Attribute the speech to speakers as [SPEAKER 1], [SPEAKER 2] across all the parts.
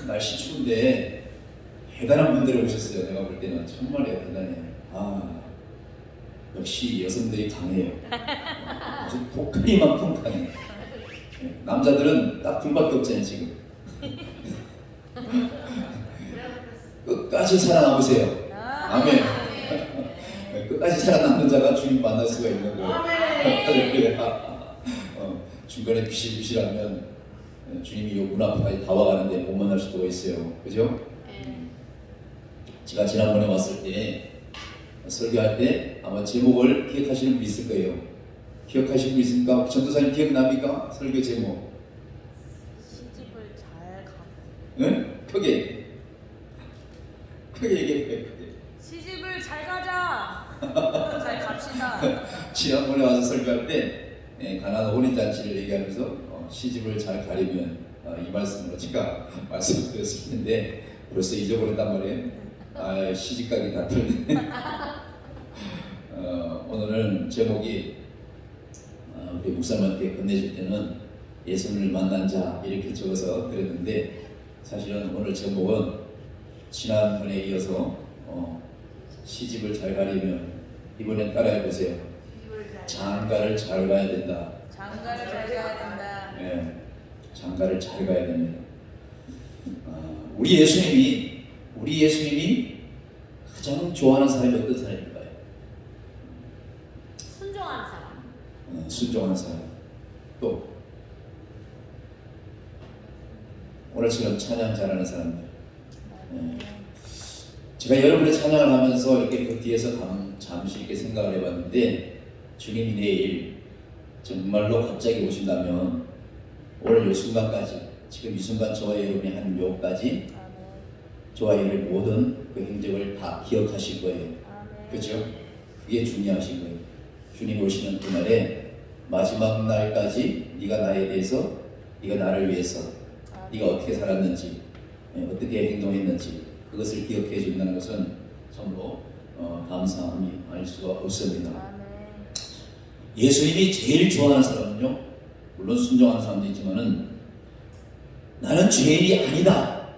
[SPEAKER 1] 날씨 추운데 대단한 분들이 오셨어요. 내가 볼 때는 정말 대단해요. 역시 여성들이 강해요. 아주 독하리만큼 강해요. 남자들은 딱 둘밖에 없잖아요 지금. 끝까지 살아남으세요. 아멘. 끝까지 살아남는 자가 주님 만날 수가 있는 거예요. 중간에 비실비실하면 주님이 요 문 앞까지 다 와가는데 못 만날 수도 있어요. 그죠? 제가 지난번에 왔을 때 설교할 때 아마 제목을 기억하시는 분 있을 거예요. 기억하시는 분 있습니까? 전도사님 기억납니까? 설교 제목.
[SPEAKER 2] 시집을 잘 가.
[SPEAKER 1] 응? 크게 얘기해.
[SPEAKER 2] 시집을 잘 가자. 잘 갑시다.
[SPEAKER 1] 지난번에 와서 설교할 때 가나안 혼인잔치를 얘기하면서 시집을 잘 가리면 이 말씀으로 제가 말씀을 드렸을 텐데 벌써 잊어버렸단 말이에요. 시집가기 다 틀리네. 오늘은 제목이 우리 목사님한테 건네줄 때는 예수님을 만난 자 이렇게 적어서 드렸는데 사실은 오늘 제목은 지난번에 이어서 시집을 잘 가리면 이번엔 따라해보세요. 장가를 잘 가야 된다.
[SPEAKER 2] 장가를 잘 가야 된다.
[SPEAKER 1] 네, 장가를 잘 가야 됩니다. 우리 예수님이 가장 좋아하는 사람이 어떤 사람일까요?
[SPEAKER 2] 순종하는 사람.
[SPEAKER 1] 순종하는 사람. 또 오늘처럼 찬양 잘하는 사람들. 제가 여러분의 찬양을 하면서 이렇게 그 뒤에서 잠시 이렇게 생각을 해봤는데 주님이 내일 정말로 갑자기 오신다면 오늘 이 순간까지 지금 이 순간 저와 여러분이 한 요까지 저와 여러분의 모든 그 행적을 다 기억하실 거예요. 그렇죠? 그게 중요하신 거예요. 주님 오시는 그날에 마지막 날까지 네가 나에 대해서 네가 나를 위해서 네가 어떻게 살았는지 어떻게 행동했는지 그것을 기억해 준다는 것은 참으로 감사함이 아닐 수가 없습니다. 예수님이 제일 좋아하는 사람은요, 물론 순종하는 사람도 있지만은 나는 죄인이 아니다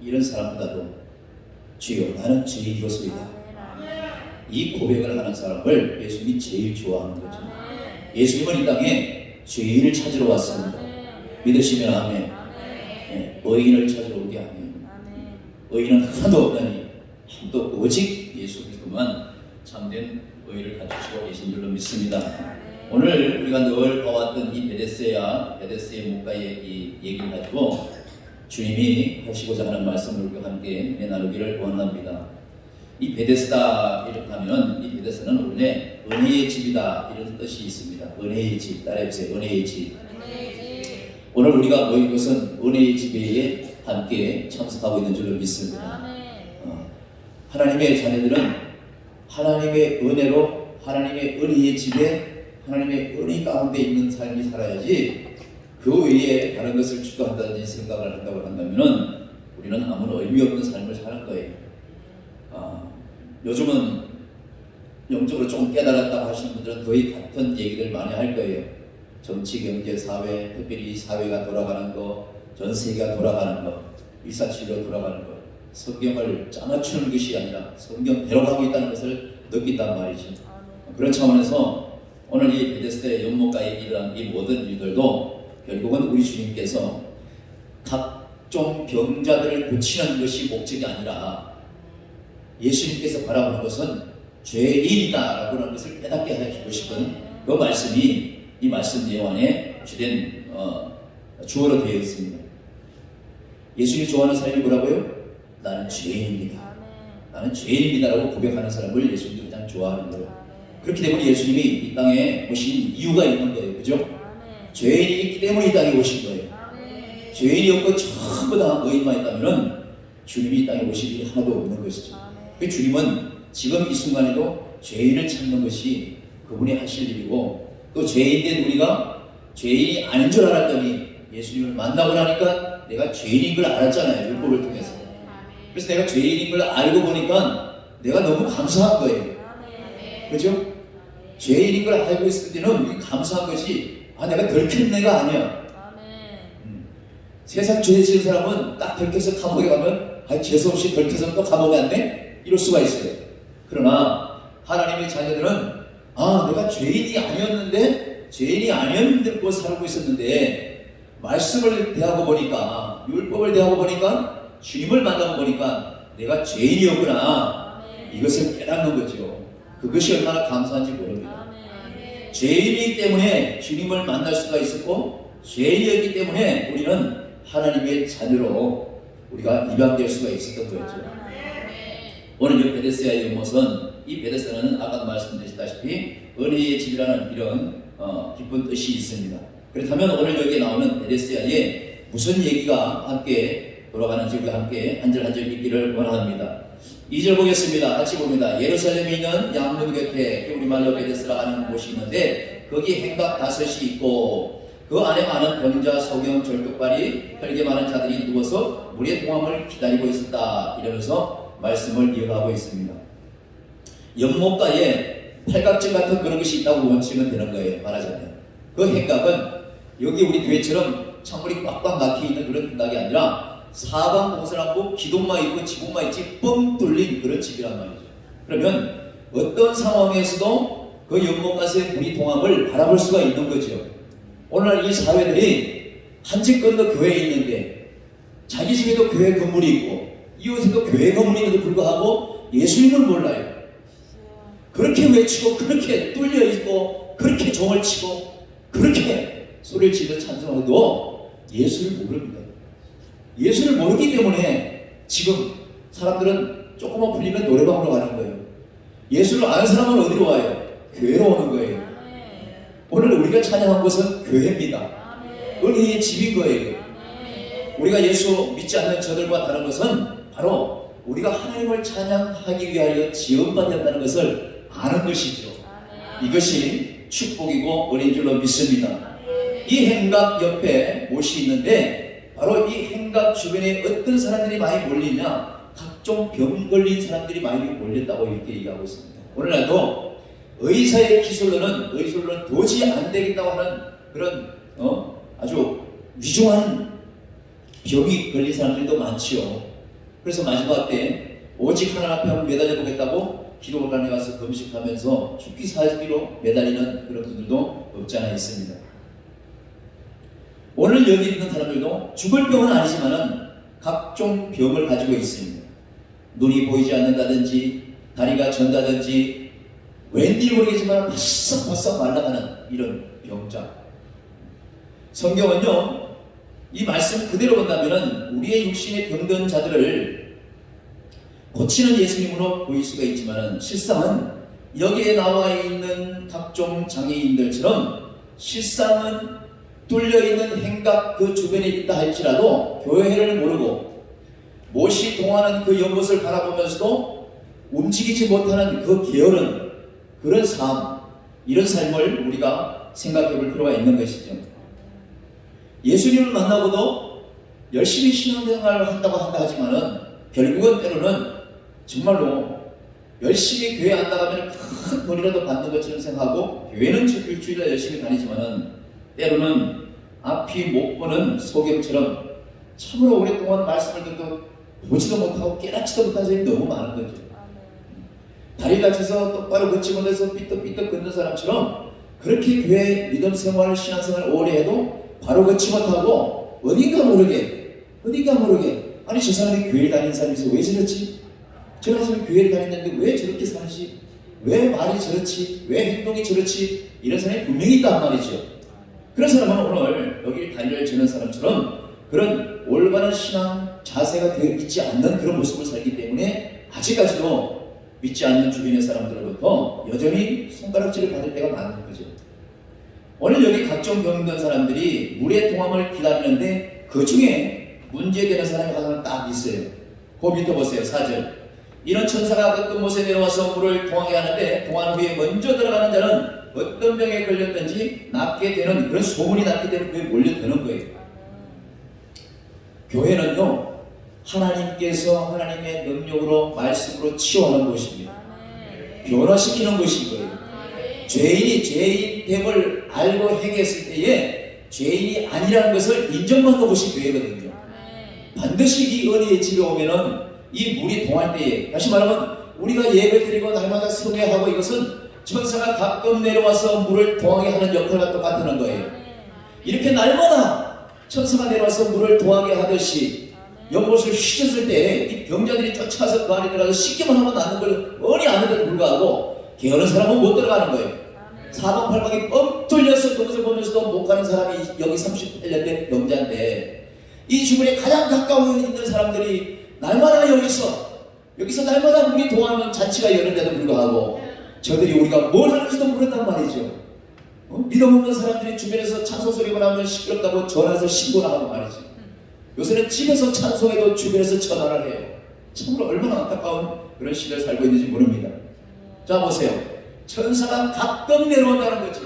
[SPEAKER 1] 이런 사람보다도 주여 나는 죄인이로소이다 이 고백을 하는 사람을 예수님이 제일 좋아하는 거죠. 예수님은 이 땅에 죄인을 찾으러 왔습니다. 믿으시면 아멘. 의인을 찾으러 온 게 아니에요. 의인은 하나도 없다니 또 오직 예수 그리스도만 참된 의를 갖추시고 계신 줄로 믿습니다. 오늘 우리가 늘 봐왔던 이 베데스의 목가의 이 얘기를 가지고 주님이 하시고자 하는 말씀을 우리가 함께 나누기를 원합니다. 이 베데스다 이렇게 하면 이 베데스다는 원래 은혜의 집이다 이런 뜻이 있습니다. 은혜의 집, 따라해보세요. 은혜의 집. 오늘 우리가 모인 것은 은혜의 집에 함께 참석하고 있는 줄로 믿습니다. 하나님의 자녀들은 하나님의 은혜로 하나님의 은혜의 집에 하나님의 은혜 가운데 있는 삶이 살아야지 그 외에 다른 것을 추구한다든지 생각을 한다고 한다면 우리는 아무런 의미 없는 삶을 사는 거예요. 요즘은 영적으로 좀 깨달았다고 하시는 분들은 거의 같은 얘기들 많이 할 거예요. 정치, 경제, 사회, 특별히 사회가 돌아가는 거, 전 세계가 돌아가는 거, 일사천리로 돌아가는 거, 성경을 짜맞추는 것이 아니라 성경대로 가고 있다는 것을 느낀단 말이죠. 그런 차원에서 오늘 이 베데스다의 연못가에 이르한 이 모든 일들도 결국은 우리 주님께서 각종 병자들을 고치는 것이 목적이 아니라 예수님께서 바라보는 것은 죄인이다 라고 하는 것을 깨닫게 해주고 싶은 그 말씀이 이 말씀 내용 안에 주된 주어로 되어 있습니다. 예수님이 좋아하는 사람이 뭐라고요? 나는 죄인입니다. 나는 죄인입니다 라고 고백하는 사람을 예수님이 가장 좋아하는 거예요. 그렇기 때문에 예수님이 이 땅에 오신 이유가 있는 거예요. 그죠? 죄인이 있기 때문에 이 땅에 오신 거예요. 죄인이 없고 전부 다 의인만 있다면 주님이 이 땅에 오실 일이 하나도 없는 것이죠. 그 주님은 지금 이 순간에도 죄인을 찾는 것이 그분이 하실 일이고 또 죄인된 우리가 죄인이 아닌 줄 알았더니 예수님을 만나고 나니까 내가 죄인인 걸 알았잖아요. 율법을 통해서. 그래서 내가 죄인인 걸 알고 보니까 내가 너무 감사한 거예요. 그죠? 죄인인 걸 알고 있을 때는 우리 감사한 것이 내가 덜큰 내가 아니야. 세상 죄 지은 사람은 딱 들켜서 감옥에 가면 재수없이 들켜서 또 감옥에 갔네? 이럴 수가 있어요. 그러나 하나님의 자녀들은 내가 죄인이 아니었는데 뭐 살고 있었는데 말씀을 대하고 보니까, 율법을 대하고 보니까, 주님을 만나고 보니까 내가 죄인이었구나, 이것을 깨닫는 거죠. 그것이 얼마나 감사한지 모릅니다. 죄인이기 때문에 주님을 만날 수가 있었고, 죄인이었기 때문에 우리는 하나님의 자녀로 우리가 입양될 수가 있었던 거였죠. 오늘 이 베데스다의 연못은, 이 베데스다는 아까 말씀드렸다시피 은혜의 집이라는 이런 깊은 뜻이 있습니다. 그렇다면 오늘 여기에 나오는 베데스다에 무슨 얘기가 함께 돌아가는지 우리가 함께 한 절 한 절 읽기를 원합니다. 2절 보겠습니다. 같이 봅니다. 예루살렘에 있는 양문 곁에, 우리말로 베데스라 하는 곳이 있는데 거기 행각 5이 있고 그 안에 많은 병자, 소경, 절뚝발이, 혈기 많은 자들이 누워서 물의 동함을 기다리고 있었다, 이러면서 말씀을 이어가고 있습니다. 연못가에 팔각정 같은 그런 것이 있다고 원치면 되는 거예요. 말하자면 그 행각은 여기 우리 교회처럼 창문이 꽉꽉 막혀있는 그런 행각이 아니라 사방 동서남북 기둥만 있고 지붕만 있지 뻥 뚫린 그런 집이란 말이죠. 그러면 어떤 상황에서도 그 연못가에서의 물이 동함을 바라볼 수가 있는 거죠. 오늘날 이 사회들이 한 집 건너 교회에 있는데 자기 집에도 교회 건물이 있고 이웃에도 교회 건물이 있는데도 불구하고 예수님을 몰라요. 그렇게 외치고 그렇게 뚫려 있고 그렇게 종을 치고 그렇게 소리를 지르며 찬송해도 예수를 모릅니다. 예수를 모르기 때문에 지금 사람들은 조금만 풀리면 노래방으로 가는 거예요. 예수를 아는 사람은 어디로 와요? 교회로 오는 거예요. 오늘 우리가 찬양한 것은 교회입니다. 은혜의 집인 거예요. 우리가 예수 믿지 않는 저들과 다른 것은 바로 우리가 하나님을 찬양하기 위하여 지원받았다는 것을 아는 것이죠. 이것이 축복이고 은혜인 줄로 믿습니다. 이 행각 옆에 못이 있는데 바로 이 행각 주변에 어떤 사람들이 많이 몰리냐, 각종 병 걸린 사람들이 많이 몰렸다고 이렇게 얘기하고 있습니다. 오늘날도 의사의 기술로는 도저히 안 되겠다고 하는 그런 아주 위중한 병이 걸린 사람들도 많지요. 그래서 마지막 때 오직 하나님 앞에 한번 매달려 보겠다고 기도관에 가서 금식하면서 죽기 살기로 매달리는 그런 분들도 없지 않아 있습니다. 오늘 여기 있는 사람들도 죽을 병은 아니지만은 각종 병을 가지고 있습니다. 눈이 보이지 않는다든지 다리가 전다든지 웬일 모르겠지만 바싹바싹 말라가는 이런 병자. 성경은요, 이 말씀 그대로 본다면은 우리의 육신에 병든 자들을 고치는 예수님으로 보일 수가 있지만 실상은 여기에 나와 있는 각종 장애인들처럼 실상은 뚫려있는 행각 그 주변에 있다 할지라도 교회를 모르고 못이 동하는 그 연못을 바라보면서도 움직이지 못하는 그 게으른 그런 삶, 이런 삶을 우리가 생각해 볼 필요가 있는 것이죠. 예수님을 만나고도 열심히 신앙생활을 한다 하지만은 결국은 때로는 정말로 열심히 교회 안 나가면 큰 돈이라도 받는 것처럼 생각하고 교회는 일주일에 열심히 다니지만은 때로는 앞이 못 보는 소경처럼 참으로 오랫동안 말씀을 듣고 보지도 못하고 깨닫지도 못한 사람이 너무 많은 거죠. 다리 다쳐서 똑바로 걷지 못해서 삐떡삐떡 걷는 사람처럼 그렇게 교회 믿음 생활, 신앙생활 오래 해도 바로 걷지 못하고 어딘가 모르게 아니 저 사람이 교회를 다니는 사람이서 왜 저렇지? 저 사람이 교회를 다니는데 왜 저렇게 사는지, 왜 말이 저렇지, 왜 행동이 저렇지, 이런 사람이 분명히 있단 말이죠. 그런 사람은 오늘 여기 다리를 저는 사람처럼 그런 올바른 신앙 자세가 되어 있지 않는 그런 모습을 살기 때문에 아직까지도 믿지 않는 주변의 사람들로부터 여전히 손가락질을 받을 때가 많은 거죠. 오늘 여기 각종 병든 사람들이 물의 동함을 기다리는데 그 중에 문제되는 사람이 하나 딱 있어요. 그 밑에 보세요. 4절. 이런 천사가 그 끝못에 내려와서 물을 동하게 하는데 동한 후에 먼저 들어가는 자는 어떤 병에 걸렸든지 낫게 되는 그런 소문이 났기 때문에 그게 몰려드는 거예요. 교회는요, 하나님께서 하나님의 능력으로 말씀으로 치유하는 곳입니다. 변화시키는 곳인 거예요. 죄인이 죄인됨을 알고 행했을 때에 죄인이 아니라는 것을 인정받는 곳이 교회거든요. 반드시 이 은혜의 집에 오면은 이 물이 동할 때에, 다시 말하면 우리가 예배드리고 날마다 성회하고 이것은 천사가 가끔 내려와서 물을 동하게 하는 역할과 똑같다는 거예요. 이렇게 날마다 천사가 내려와서 물을 동하게 하듯이 연못을 휘젓을 때 이 병자들이 쫓아가서 그 안에 들어가서 씻기만 하면 낫는 걸 뻔히 아는데도 불구하고 게으른 사람은 못 들어가는 거예요. 사방팔방이 뻥 뚫려서 그것을 보면서도 못 가는 사람이 여기 38년 된 병자인데, 이 주변에 가장 가까운 있는 사람들이 날마다 여기서 날마다 물이 동하는 잔치가 열는데도 불구하고 저들이 우리가 뭘 하는지도 모른단 말이죠. 믿음 없는 사람들이 주변에서 찬송 소리가 나면 시끄럽다고 전화해서 신고를 하고 말이죠. 요새는 집에서 찬송해도 주변에서 전화를 해요. 참으로 얼마나 안타까운 그런 시대를 살고 있는지 모릅니다. 자, 보세요. 천사가 가끔 내려온다는 거죠.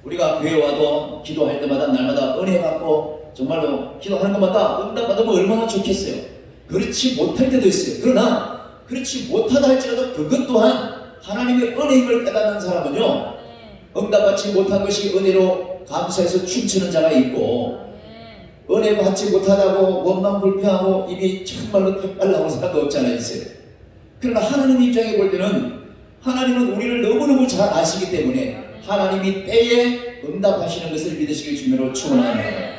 [SPEAKER 1] 우리가 교회 와도 기도할 때마다 날마다 은혜 받고 정말로 기도하는 것마다 응답 받으면 얼마나 좋겠어요. 그렇지 못할 때도 있어요. 그러나 그렇지 못하다 할지라도 그것 또한 하나님의 은혜인 걸 깨닫는 사람은요, 응답받지 못한 것이 은혜로 감사해서 춤추는 자가 있고, 은혜 받지 못하다고 원망 불평하고 입이 정말로 택발 나오는 사람도 없잖아요. 있어요. 그러나 하나님 입장에 볼 때는 하나님은 우리를 너무너무 잘 아시기 때문에 하나님이 때에 응답하시는 것을 믿으시길 주님으로 축원합니다.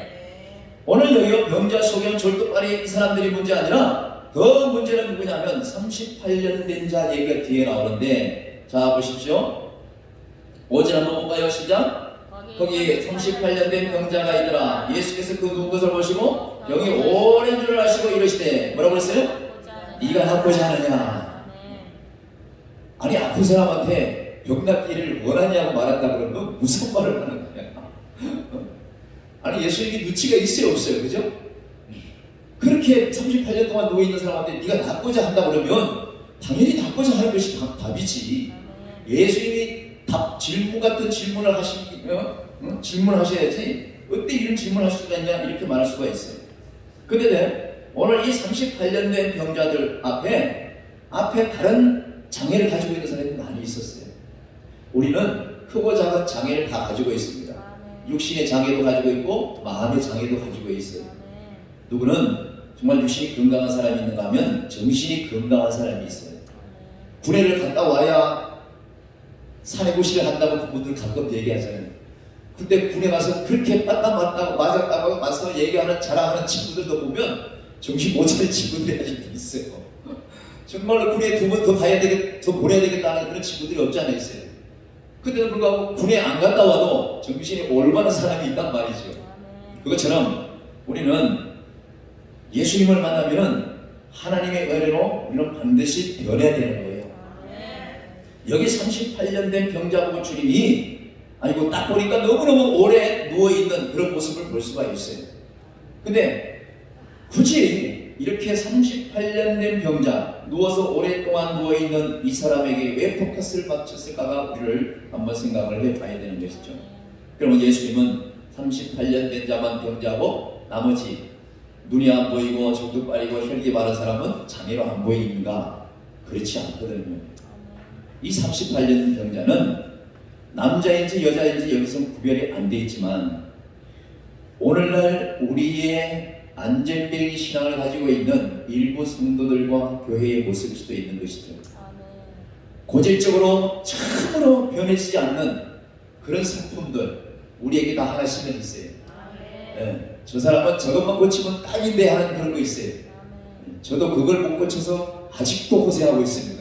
[SPEAKER 1] 오늘 여기 병자, 소경, 졸도파리 이 사람들이 문제 아니라 더 문제는 누구냐면 38년 된 자 얘기가 뒤에 나오는데, 자 보십시오. 5절 한번 볼까요? 시작. 거기 38년 된 병자가 있더라. 예수께서 그 누운 것을 보시고 여기 오랜 줄을 아시고 이러시되, 뭐라고 했어요? 네가 낫고자 하느냐. 아니, 아픈 사람한테 병 낫기를 원하냐고 말한다 그러면 너 무슨 말을 하는 거야? 아니, 예수님이 눈치가 있어요 없어요? 그죠? 그렇게 38년 동안 누워있는 사람한테 네가 낫고자 한다 그러면 당연히 낫고자 하는 것이 답이지. 예수님이 질문 같은 질문을 질문하셔야지 어때 이런 질문을 할 수가 있냐 이렇게 말할 수가 있어요. 근데 오늘 이 38년 된 병자들 앞에 다른 장애를 가지고 있는 사람이 많이 있었어요. 우리는 크고 작은 장애를 다 가지고 있습니다. 육신의 장애도 가지고 있고 마음의 장애도 가지고 있어요. 누구는 정말 육신이 건강한 사람이 있는가 하면 정신이 건강한 사람이 있어요. 군대를 갔다 와야 사내고시를 한다고 부모들 가끔 얘기하잖아요. 근데 군에 가서 그렇게 맞았다고 와서 얘기하는 자랑하는 친구들도 보면 정신 못 차린 친구들이 아직도 있어요. 정말로 군에 2번 더 보내야 되겠다는 그런 친구들이 없지 않아 있어요. 근데도 불구하고 군에 안 갔다 와도 정신이 올바른 사람이 있단 말이죠. 그것처럼 우리는 예수님을 만나면 하나님의 은혜로 우리는 반드시 변해야 되는 거예요. 여기 38년 된 병자 보고 주님이 아이고 딱 보니까 너무너무 오래 누워있는 그런 모습을 볼 수가 있어요. 근데 굳이 이렇게 38년 된 병자, 누워서 오랫동안 누워있는 이 사람에게 왜 포커스를 맞췄을까가 우리를 한번 생각을 해봐야 되는 것이죠. 그러면 예수님은 38년 된 자만 병자고 나머지 눈이 안 보이고 정도 빠리고 혈기 마른 사람은 장애로 안 보이는가? 그렇지 않거든요. 이 38년 병자는 남자인지 여자인지 여기서 구별이 안 돼 있지만 오늘날 우리의 안젤뱅이 신앙을 가지고 있는 일부 성도들과 교회의 모습일 수도 있는 것이죠. 고질적으로 참으로 변해지지 않는 그런 상품들 우리에게 다 하나씩은 있어요. 네, 저 사람은 저것만 고치면 딱인데 하는 그런 거 있어요. 저도 그걸 못 고쳐서 아직도 고생하고 있습니다.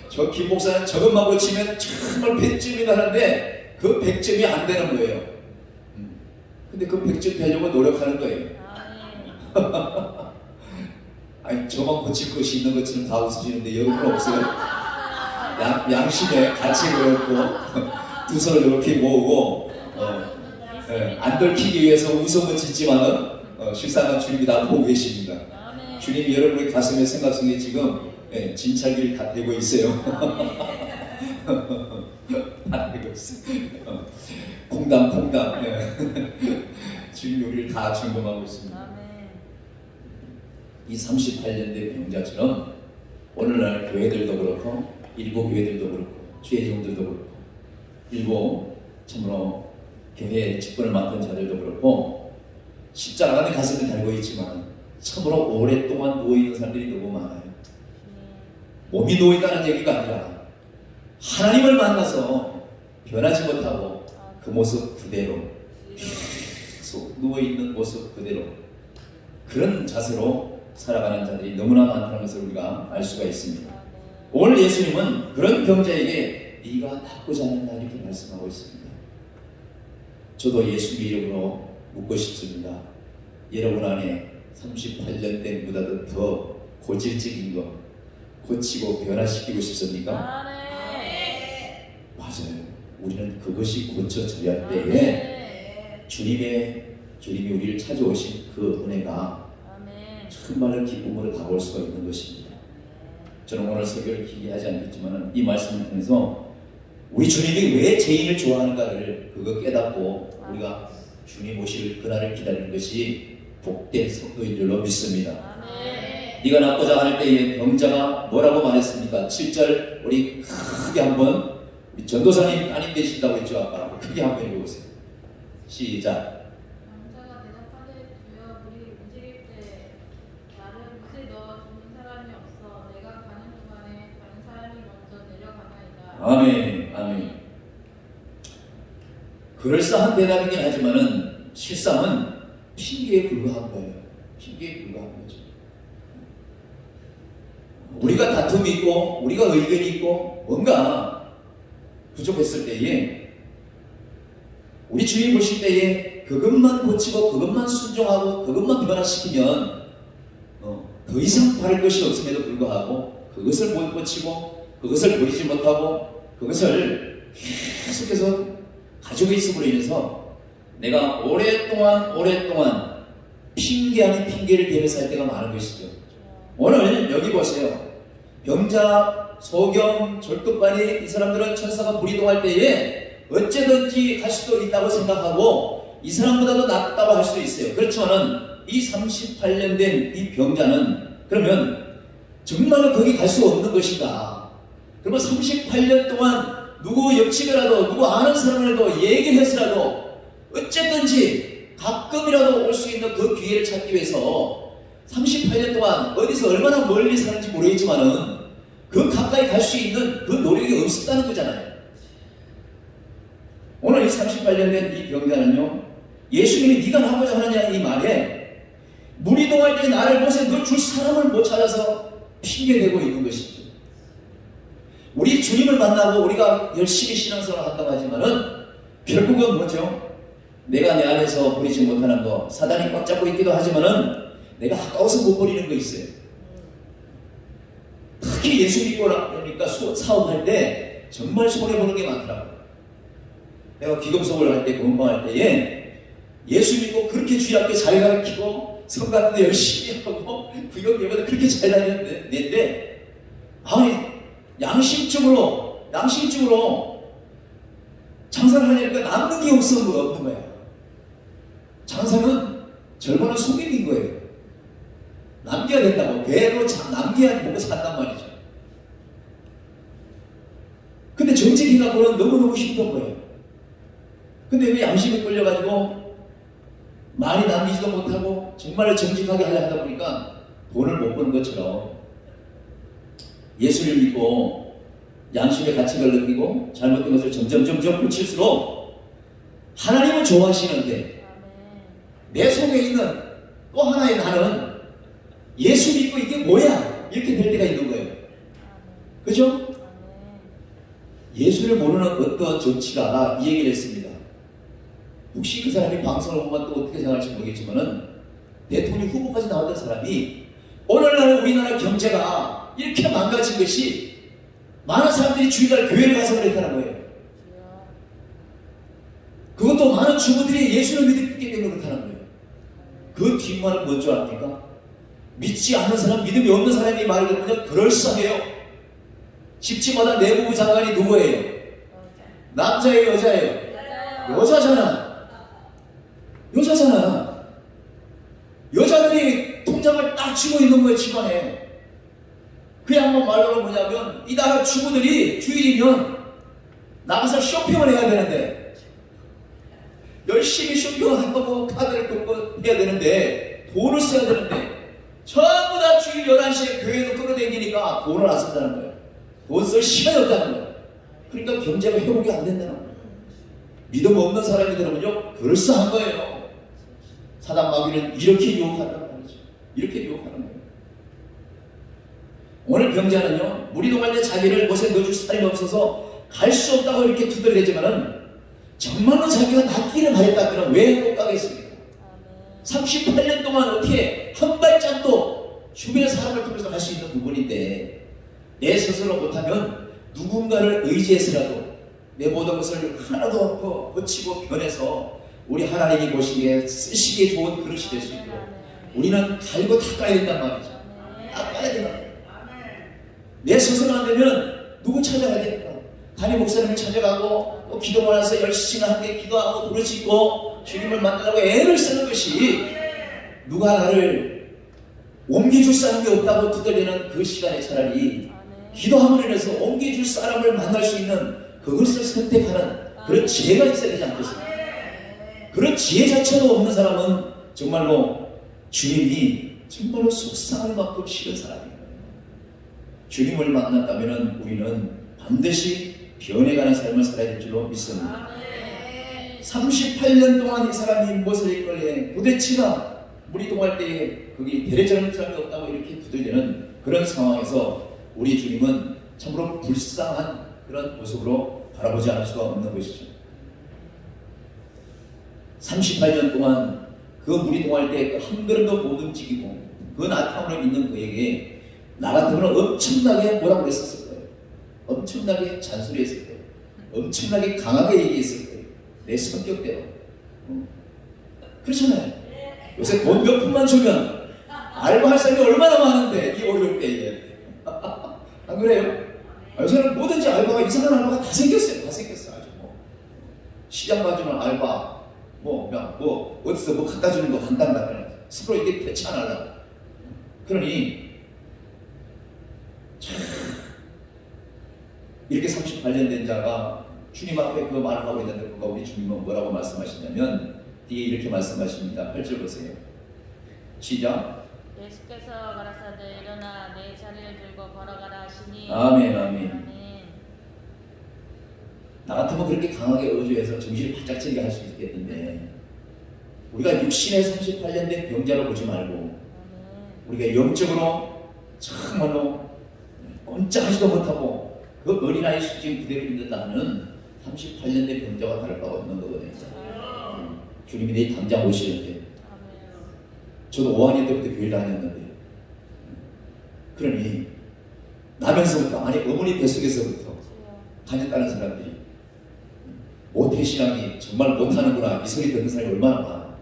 [SPEAKER 1] 저 김 목사는 저것만 고치면 정말 100점이 나는데 그 100점이 안 되는 거예요. 근데 그 100점 되려고 노력하는 거예요. 아니 저만 고칠 것이 있는 것처럼 다 웃으시는데 여러분 없어요? 양심에 같이 모였고 두 손을 이렇게 모으고 안 들키기 위해서 웃음은 짓지만은 실상은 주님이 다 보고 계십니다. 주님이 여러분의 가슴의 생각 속에 지금 진찰기를 다 대고 있어요. 다 대고 있어요. 콩담. 주님이 우리를 다 점검하고 있습니다. 이 38년 된 병자처럼 오늘날 교회들도 그렇고 일부 교회들도 그렇고 주의종들도 그렇고 일부 참으로 교회 직분을 맡은 자들도 그렇고 십자가 안에 가슴을 달고 있지만 참으로 오랫동안 누워있는 사람들이 너무 많아요. 몸이 누워있다는 얘기가 아니라 하나님을 만나서 변하지 못하고 그 모습 그대로 계속 누워있는 모습 그대로 그런 자세로 살아가는 자들이 너무나 많다는 것을 우리가 알 수가 있습니다. 오늘 예수님은 그런 병자에게 네가 낫고자 하느냐 이렇게 말씀하고 있습니다. 저도 예수님 이름으로 묻고 싶습니다. 여러분 안에 38년 된 보다도 더 고질적인 거 고치고 변화시키고 싶습니까? 맞아요. 우리는 그것이 고쳐져야 때에 주님이 우리를 찾아오신 그 은혜가 정말로 기쁨으로 다가올 수가 있는 것입니다. 저는 오늘 설교를 길게 하지 않겠지만 이 말씀을 통해서 우리 주님이 왜 죄인을 좋아하는가를 그거 깨닫고 우리가 주님 오실 그날을 기다리는 것이 복된 성도인 줄로 믿습니다. 네가 낫고자 할 때에 병자가 뭐라고 말했습니까? 7절 우리 크게 한번 우리 전도사님 따님 되신다고 했죠. 아까 크게 한번 읽어보세요. 시작.
[SPEAKER 3] 남자가 대답하되 주여 우리 움직일 때 나를 곳에 넣어 주는 사람이 없어 내가 가는 동안에 다른 사람이 먼저 내려가나이다.
[SPEAKER 1] 아멘. 아멘. 그럴싸한 대답이긴 하지만은 실상은 핑계에 불과한 거예요. 핑계에 불과한 거죠. 우리가 다툼이 있고 우리가 의견이 있고 뭔가 부족했을 때에 우리 주님 보실 때에 그것만 고치고 그것만 순종하고 그것만 변화시키면 더 이상 바랄 것이 없음에도 불구하고 그것을 못 고치고 그것을 버리지 못하고 그것을 계속해서 가지고 있음으로 인해서 내가 오랫동안 핑계 아닌 핑계를 대면서 할 때가 많은 것이죠. 오늘 여기 보세요. 병자, 소경, 절뚝반이 이 사람들은 천사가 불이동할 때에 어째든지 갈 수도 있다고 생각하고 이 사람보다도 낫다고 할 수도 있어요. 그렇지만은 이 38년 된 이 병자는 그러면 정말로 거기 갈 수 없는 것인가? 그러면 38년 동안 누구 옆집이라도 누구 아는 사람이라도 얘기를 해서라도 어쨌든지 가끔이라도 올 수 있는 그 기회를 찾기 위해서 38년 동안 어디서 얼마나 멀리 사는지 모르겠지만은 그 가까이 갈 수 있는 그 노력이 없었다는 거잖아요. 오늘 이 38년 된 이 병자는요, 예수님이 네가 나고자 하느냐 이 말에 무리동할 때 나를 보세 너 줄 사람을 못 찾아서 핑계대고 있는 것이죠. 우리 주님을 만나고 우리가 열심히 신앙생활을 한다고 하지만은 결국은 뭐죠? 내가 내 안에서 버리지 못하는 거, 사단이 꽉 잡고 있기도 하지만은 내가 아까워서 못 버리는 거 있어요. 특히 예수 믿고 나니까 사업할 때 정말 손해보는 게 많더라고요. 내가 기금속을 할 때, 건강할 때에 예수 믿고 그렇게 주의 앞에 잘 가르치고 성가도 열심히 하고 구역 예배도 그렇게 잘 다녔는데 아니 양심적으로 장사를 하려니까 남는 게 없는 거야. 장사는 절반은 속임인 거예요. 남겨야 된다고. 배로 남겨야 먹고 산단 말이죠. 근데 정직해갖고는 너무너무 힘든 거예요. 근데 왜 양심에 끌려가지고 많이 남기지도 못하고 정말 정직하게 하다 보니까 돈을 못 버는 것처럼 예수를 믿고 양심의 가치를 느끼고 잘못된 것을 점점 고칠수록 하나님을 좋아하시는데 내 속에 있는 또 하나의 나는 예수 믿고 이게 뭐야? 이렇게 될 때가 있는 거예요. 그죠? 예수를 모르는 어떤 정치가가 이 얘기를 했습니다. 혹시 그 사람이 방송을 보면 또 어떻게 생각할지 모르겠지만은 대통령 후보까지 나왔던 사람이 오늘날 우리나라 경제가 이렇게 망가진 것이 많은 사람들이 주일날 교회를 가서 그랬다는 거예요. 그것도 많은 주부들이 예수를 믿기 때문에 그렇다는 거예요. 그 뒷말은 뭔지 압니까? 믿지 않는 사람, 믿음이 없는 사람이 말을 들으면 그럴싸해요. 집집마다 내부부 장관이 누구예요? 남자예요, 여자예요? 여자잖아. 여자들이 통장을 딱 쥐고 있는 거예요, 집안에. 그 양반 말로는 뭐냐면 이 나라 주부들이 주일이면 나가서 쇼핑을 해야 되는데 열심히 쇼핑하고 카드를 끊고 해야 되는데 돈을 써야 되는데 전부 다 주일 11시에 교회도 끌어당기니까 돈을 안 쓴다는 거예요. 돈 쓸 시간이 없다는 거예요. 그러니까 경제가 회복이 안 된다는 거예요. 믿음 없는 사람들은요 그럴싸한 거예요. 사단 마귀는 이렇게 유혹한단 말이죠. 이렇게 유혹하는 거예요. 오늘 병자는요 무리동할 때 자기를 못에 넣어줄 사람이 없어서 갈 수 없다고 이렇게 두들대지만은 정말로 자기가 낫기를 바랬다면 왜 못 가겠습니까? 38년 동안 어떻게 한 발짝도 주변의 사람을 통해서 갈 수 있는 부분인데 내 스스로 못하면 누군가를 의지해서라도 내 모든 것을 하나도 고치고 변해서 우리 하나님이 보시기에 쓰시기에 좋은 그릇이 될 수 있도록 우리는 갈고 닦아야 된단 말이죠. 닦아야 된다. 내 스스로 안 되면 누구 찾아가야 됩니까? 담임 목사님을 찾아가고 또 기도만 해서 열심히 함께 기도하고 부르짖고 주님을 만나려고 애를 쓰는 것이 누가 나를 옮겨줄 사람이 없다고 두들리는 그 시간에 차라리 기도함으로 인해서 옮겨줄 사람을 만날 수 있는 그것을 선택하는 그런 지혜가 있어야 되지 않겠습니까? 그런 지혜 자체도 없는 사람은 정말로 주님이 정말로 속상할 만큼 싫은 사람이에요. 주님을 만났다면 우리는 반드시 변해가는 삶을 살아야 될 줄로 믿습니다. 38년 동안 이 사람이 무엇을 했길래 도대체가 무리동할 때에 거기 대례자는 사람이 없다고 이렇게 두들리는 그런 상황에서 우리 주님은 참으로 불쌍한 그런 모습으로 바라보지 않을 수가 없는 것이죠. 38년 동안 그 무리동할 때 한 걸음도 못 움직이고 그 나타남으로 있는 그에게 나 같으면 엄청나게 뭐라고 했었을 거예요. 엄청나게 잔소리했을 거예요. 엄청나게 강하게 얘기했을 거예요. 내 성격대로. 그렇잖아요. 요새 돈 몇 푼만 주면 알바할 사람이 얼마나 많은데 이 어려울 때에. 안 그래요? 요새는 뭐든지 알바가 이상한 알바가 다 생겼어요. 다 생겼어. 아주 뭐 시장 봐주는 알바 뭐 어디서 뭐 갖다 주는 거 한단다. 서로 이렇게 대치 안 하려고. 그러니 참 이렇게 38년 된 자가 주님 앞에 그 말을 하고 있는데 그가 우리 주님은 뭐라고 말씀하시냐면 뒤에 이렇게 말씀하십니다. 8절 보세요. 시작.
[SPEAKER 2] 예수께서 가라사대 일어나 내 자리를 들고 걸어가라 하시니
[SPEAKER 1] 아멘 아멘. 나 같으면 그렇게 강하게 어조해서 정신을 바짝 차리게 할 수 있겠는데 우리가 육신의 38년 된 병자로 보지 말고 우리가 영적으로 정말로 꼼짝하지도 못하고 그 어린아이 수준 그대로 있는다면 38년 된 병자가 다를 바가 없는 거거든요. 주님이 내일 당장 오시는데 저도 5학년 때부터 교회를 다녔는데 그러니 나면서부터 아니 어머니 뱃속에서부터 다녔다는 사람들이 모태신앙이 정말 못하는구나 이 소리 듣는 사람이 얼마나 많아.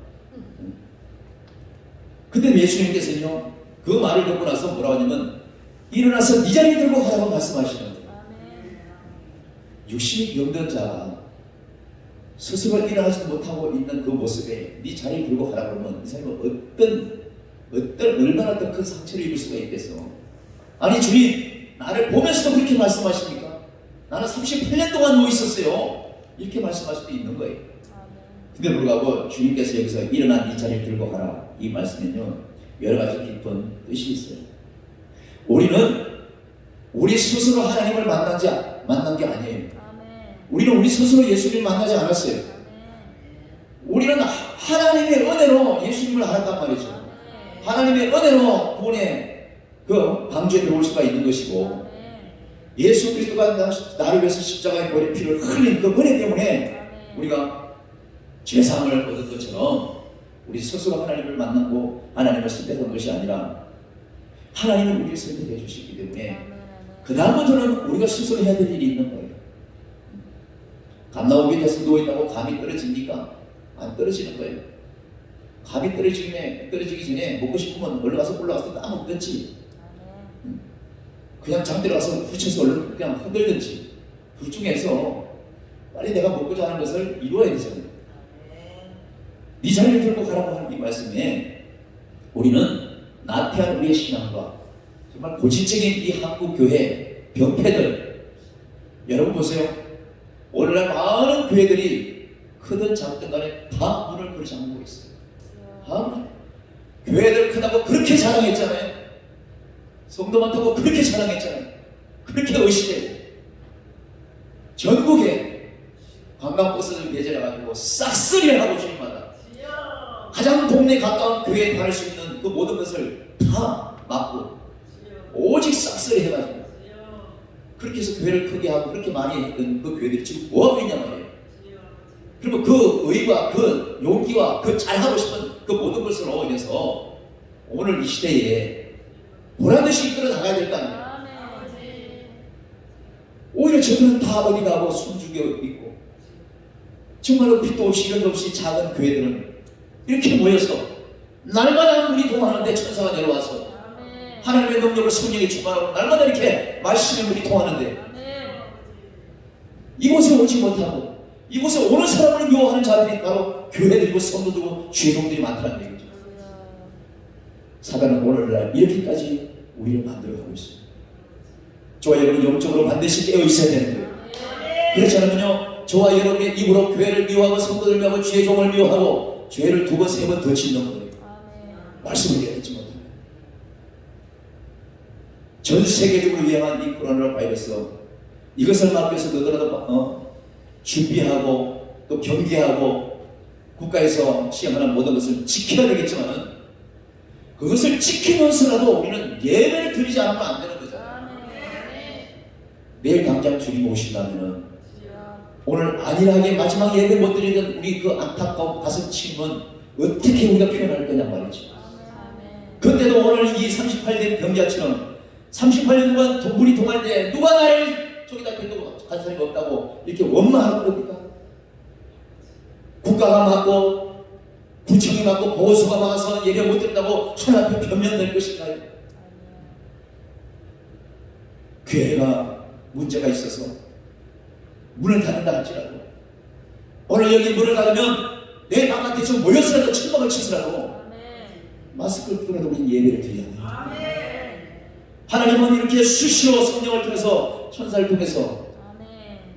[SPEAKER 1] 그때 예수님께서는요 그 말을 듣고 나서 뭐라고 하냐면 일어나서 네 자리 들고 가라고 말씀하시는 거예요. 육신이 병든 자가 스스로 일어나지도 못하고 있는 그 모습에 네 자리 들고 가라고 하면 이 사람은 어떤 얼마나 더 큰 상처를 입을 수가 있겠어. 아니 주님 나를 보면서도 그렇게 말씀하십니까? 나는 38년 동안 누워 있었어요. 이렇게 말씀할 수도 있는 거예요. 근데 불구하고 주님께서 여기서 일어나 네 자리를 들고 가라 이 말씀은요 여러 가지 깊은 뜻이 있어요. 우리는 우리 스스로 하나님을 만난 게 아니에요. 우리는 우리 스스로 예수님을 만나지 않았어요. 우리는 하나님의 은혜로 예수님을 알았단 말이죠. 하나님의 은혜로 구원의 그 방주에 들어올 수가 있는 것이고 예수 그리스도가 나를 위해서 십자가에 버린 피를 흘린 그 은혜 때문에 우리가 죄사함을 얻은 것처럼 우리 스스로 하나님을 만나고 하나님을 선택한 것이 아니라 하나님은 우리를 선택해 주시기 때문에 그 다음부터는 우리가 스스로 해야 될 일이 있는 거예요. 감나무 밑에서 누워있다고 감이 떨어집니까? 안 떨어지는 거예요. 감이 떨어지기 전에 먹고 싶으면 올라가서 딱 먹든지 그냥 잠들어 가서 후쳐서 얼른 그냥 흔들든지 둘 중에서 빨리 내가 먹고자 하는 것을 이루어야 되잖아요. 네 자리를 들고 가라고 하는 이 말씀에 우리는 나태한 우리의 신앙과 정말 고질적인 이 한국 교회 병폐들 여러분 보세요. 오늘날 많은 교회들이 크든 작든 간에 다 문을 그리 잠그고 있어요. 다 교회들 크다고 그렇게 자랑했잖아요. 성도 많다고 그렇게 자랑했잖아요. 그렇게 의식되고 전국에 관광버스를 배제해가지고 싹쓸이 하고 주님마다 가장 동네 가까운 교회에 다닐 수 있는 그 모든 것을 다 막고 오직 싹쓸이 해가지고 그렇게 해서 교회를 크게 하고 그렇게 많이 했던 그 교회들이 지금 뭐하고 있냐 말이에요. 그리고 그 의와 그 용기와 그 잘하고 싶은 그 모든 것으로 인해서 오늘 이 시대에 보란듯이 이끌어 나가야 될 거 아니에요. 오히려 저들은 다 어디 가고 숨죽여 있고 정말로 빛도 없이 이런도 없이 작은 교회들은 이렇게 모여서 날마다 물이 통하는데 천사가 내려와서 하나님의 능력으로 성령이 충만하고 날마다 이렇게 말씀의 물이 통하는데 이곳에 오지 못하고 이곳에 오는 사람을 미워하는 자들이 바로 교회들이고 성도들이고 죄종들이 많다는 얘기죠. 사단은 오늘날 이렇게까지 우리를 만들어가고 있습니다. 저와 여러분은 영적으로 반드시 깨어 있어야 되는 거예요. 그렇지 않으면요, 저와 여러분의 입으로 교회를 미워하고 성도를 미워하고 죄종을 미워하고 죄를 두 번 세 번 더 짓는 거예요. 말씀을 깨닫지 못합니다. 전 세계적으로 유행한 이 코로나 바이러스, 이것을 막기 위해서 너희들도 준비하고 또 경계하고 국가에서 시행하는 모든 것을 지켜야 되겠지만 그것을 지키면서라도 우리는 예배를 드리지 않으면 안 되는 거잖아요. 내일 당장 주님 오신다면은 오늘 안일하게 마지막 예배 못 드리던 우리 그 안타까운 가슴 치임은 어떻게 우리가 표현할 거냐 말이죠. 그런데도 오늘 이 38년 병자처럼 38년간 동물이 동할 때 누가 나를 저기다 데리고 간 사람이 없다고 이렇게 원망할 겁니까? 국가가 막고 구청이 막고 보호소가 막아서 예배 못 드린다고 하나님 변명될 것인가요? 교회가 문제가 있어서 문을 닫는다 할지라도 오늘 여기 문을 닫으면 내 바깥에 좀 모였으라도 천막을 치더라도 마스크를 끊어도 우리는 예배를 드려야 돼요. 하나님은 이렇게 수시로 성령을 통해서 천사를 통해서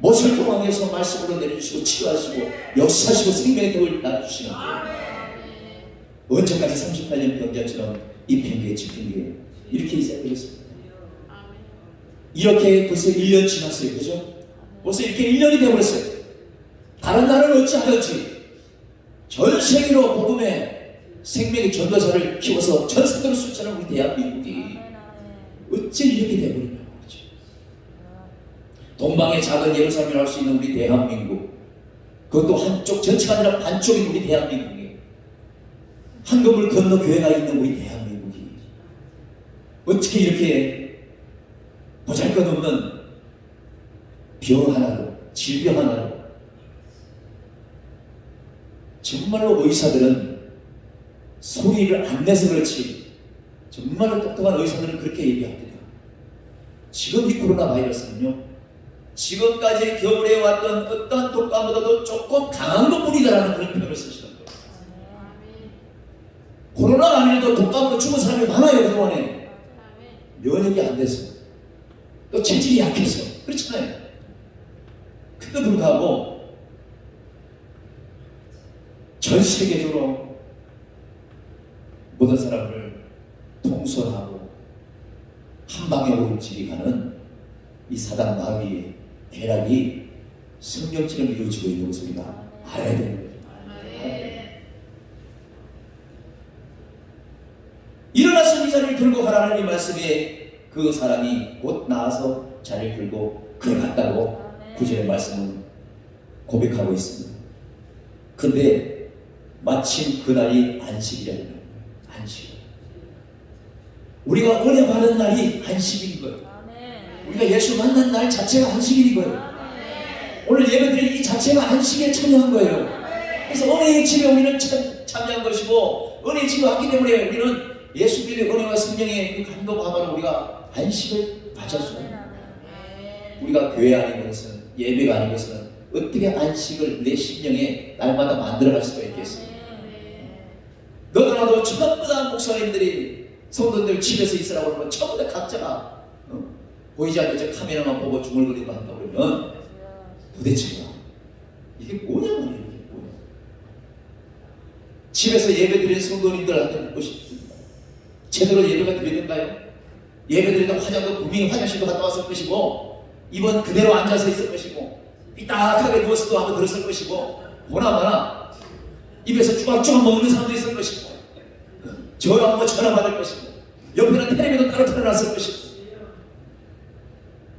[SPEAKER 1] 못을 통해서 말씀으로 내려주시고 치료하시고 역사하시고 생명의 덕을 나눠주시는 거예요. 언제까지 38년 병자처럼 이 핑계 저 핑계 이렇게 있어야 되겠습니까? 이렇게 벌써 1년 지났어요. 그죠? 벌써 이렇게 1년이 되어버렸어요. 다른 나라는 어찌하였지 전 세계로 복음의 생명의 전도자를 키워서 전 세계로 숫자는 우리 대한민국이 어째 이렇게 되어버리냐 말이죠. 동방의 작은 예루살렘을 할 수 있는 우리 대한민국, 그것도 한쪽 전체가 아니라 반쪽인 우리 대한민국이, 한 건물 건너 교회가 있는 우리 대한민국이 어떻게 이렇게 보잘것없는 병 하나로 질병 하나로 정말로 의사들은 소리를 안 내서 그렇지 정말로 똑똑한 의사들은 그렇게 얘기합니다. 지금 이 코로나 바이러스는요, 지금까지 겨울에 왔던 어떤 독감보다도 조금 강한 것뿐이다라는 그런 표현을 쓰시는 거예요. 코로나가 아니라도 독감으로 죽은 사람이 많아요. 그동안에 면역이 안 돼서 또 체질이 약해서 그렇잖아요. 그런데 불구하고 전 세계적으로 모든 사람을 통솔하고 한 방에 오름지기 가는 이 사단 마귀의 계략이 성경처럼 이루어지고 있는 것을 우리가 알아야 되는 거예요. 일어나서 이 자리를 들고 가라는 이 말씀에 그 사람이 곧 나와서 자리를 들고 그래 갔다고 구절의 말씀은 고백하고 있습니다. 근데 마침 그날이 안식이라는 거예요. 안식. 우리가 은혜 받은 날이 안식일인 거예요. 우리가 예수 만난 날 자체가 안식일인 거예요. 오늘 예배드린 이 자체가 안식에 참여한 거예요. 그래서 은혜의 집에 우리는 참여한 것이고 은혜의 집에 왔기 때문에 우리는 예수 그리스도의 은혜와 성령의 그 감동함으로 우리가 안식을 맞았어요. 우리가 교회 아닌 것은 예배가 아닌 것은 어떻게 안식을 내 심령에 날마다 만들어갈 수가 있겠어요? 너도나도 전부 다 목사님들이 성도들 집에서 있으라고 그러면 전부 다 각자가 보이지 않는 저 카메라만 보고 중얼거리고 한다 그러면 도대체가 이게 뭐냐 말이에요. 이게 뭐냐. 집에서 예배 드리는 성도님들한테 묻고 싶습니다. 제대로 예배가 드리던가요? 예배 드리다 화장도 분명히 화장실도 갔다 왔을 것이고, 입은 그대로 앉아서 있을 것이고, 삐딱하게 누워서도 한번 들었을 것이고, 보나마나 입에서 쭈각쭈각 먹는 사람도 있을 것이고, 전화 오면 전화 받을 것이고, 옆에는 텔레비도 따로 틀어놨을 것이고,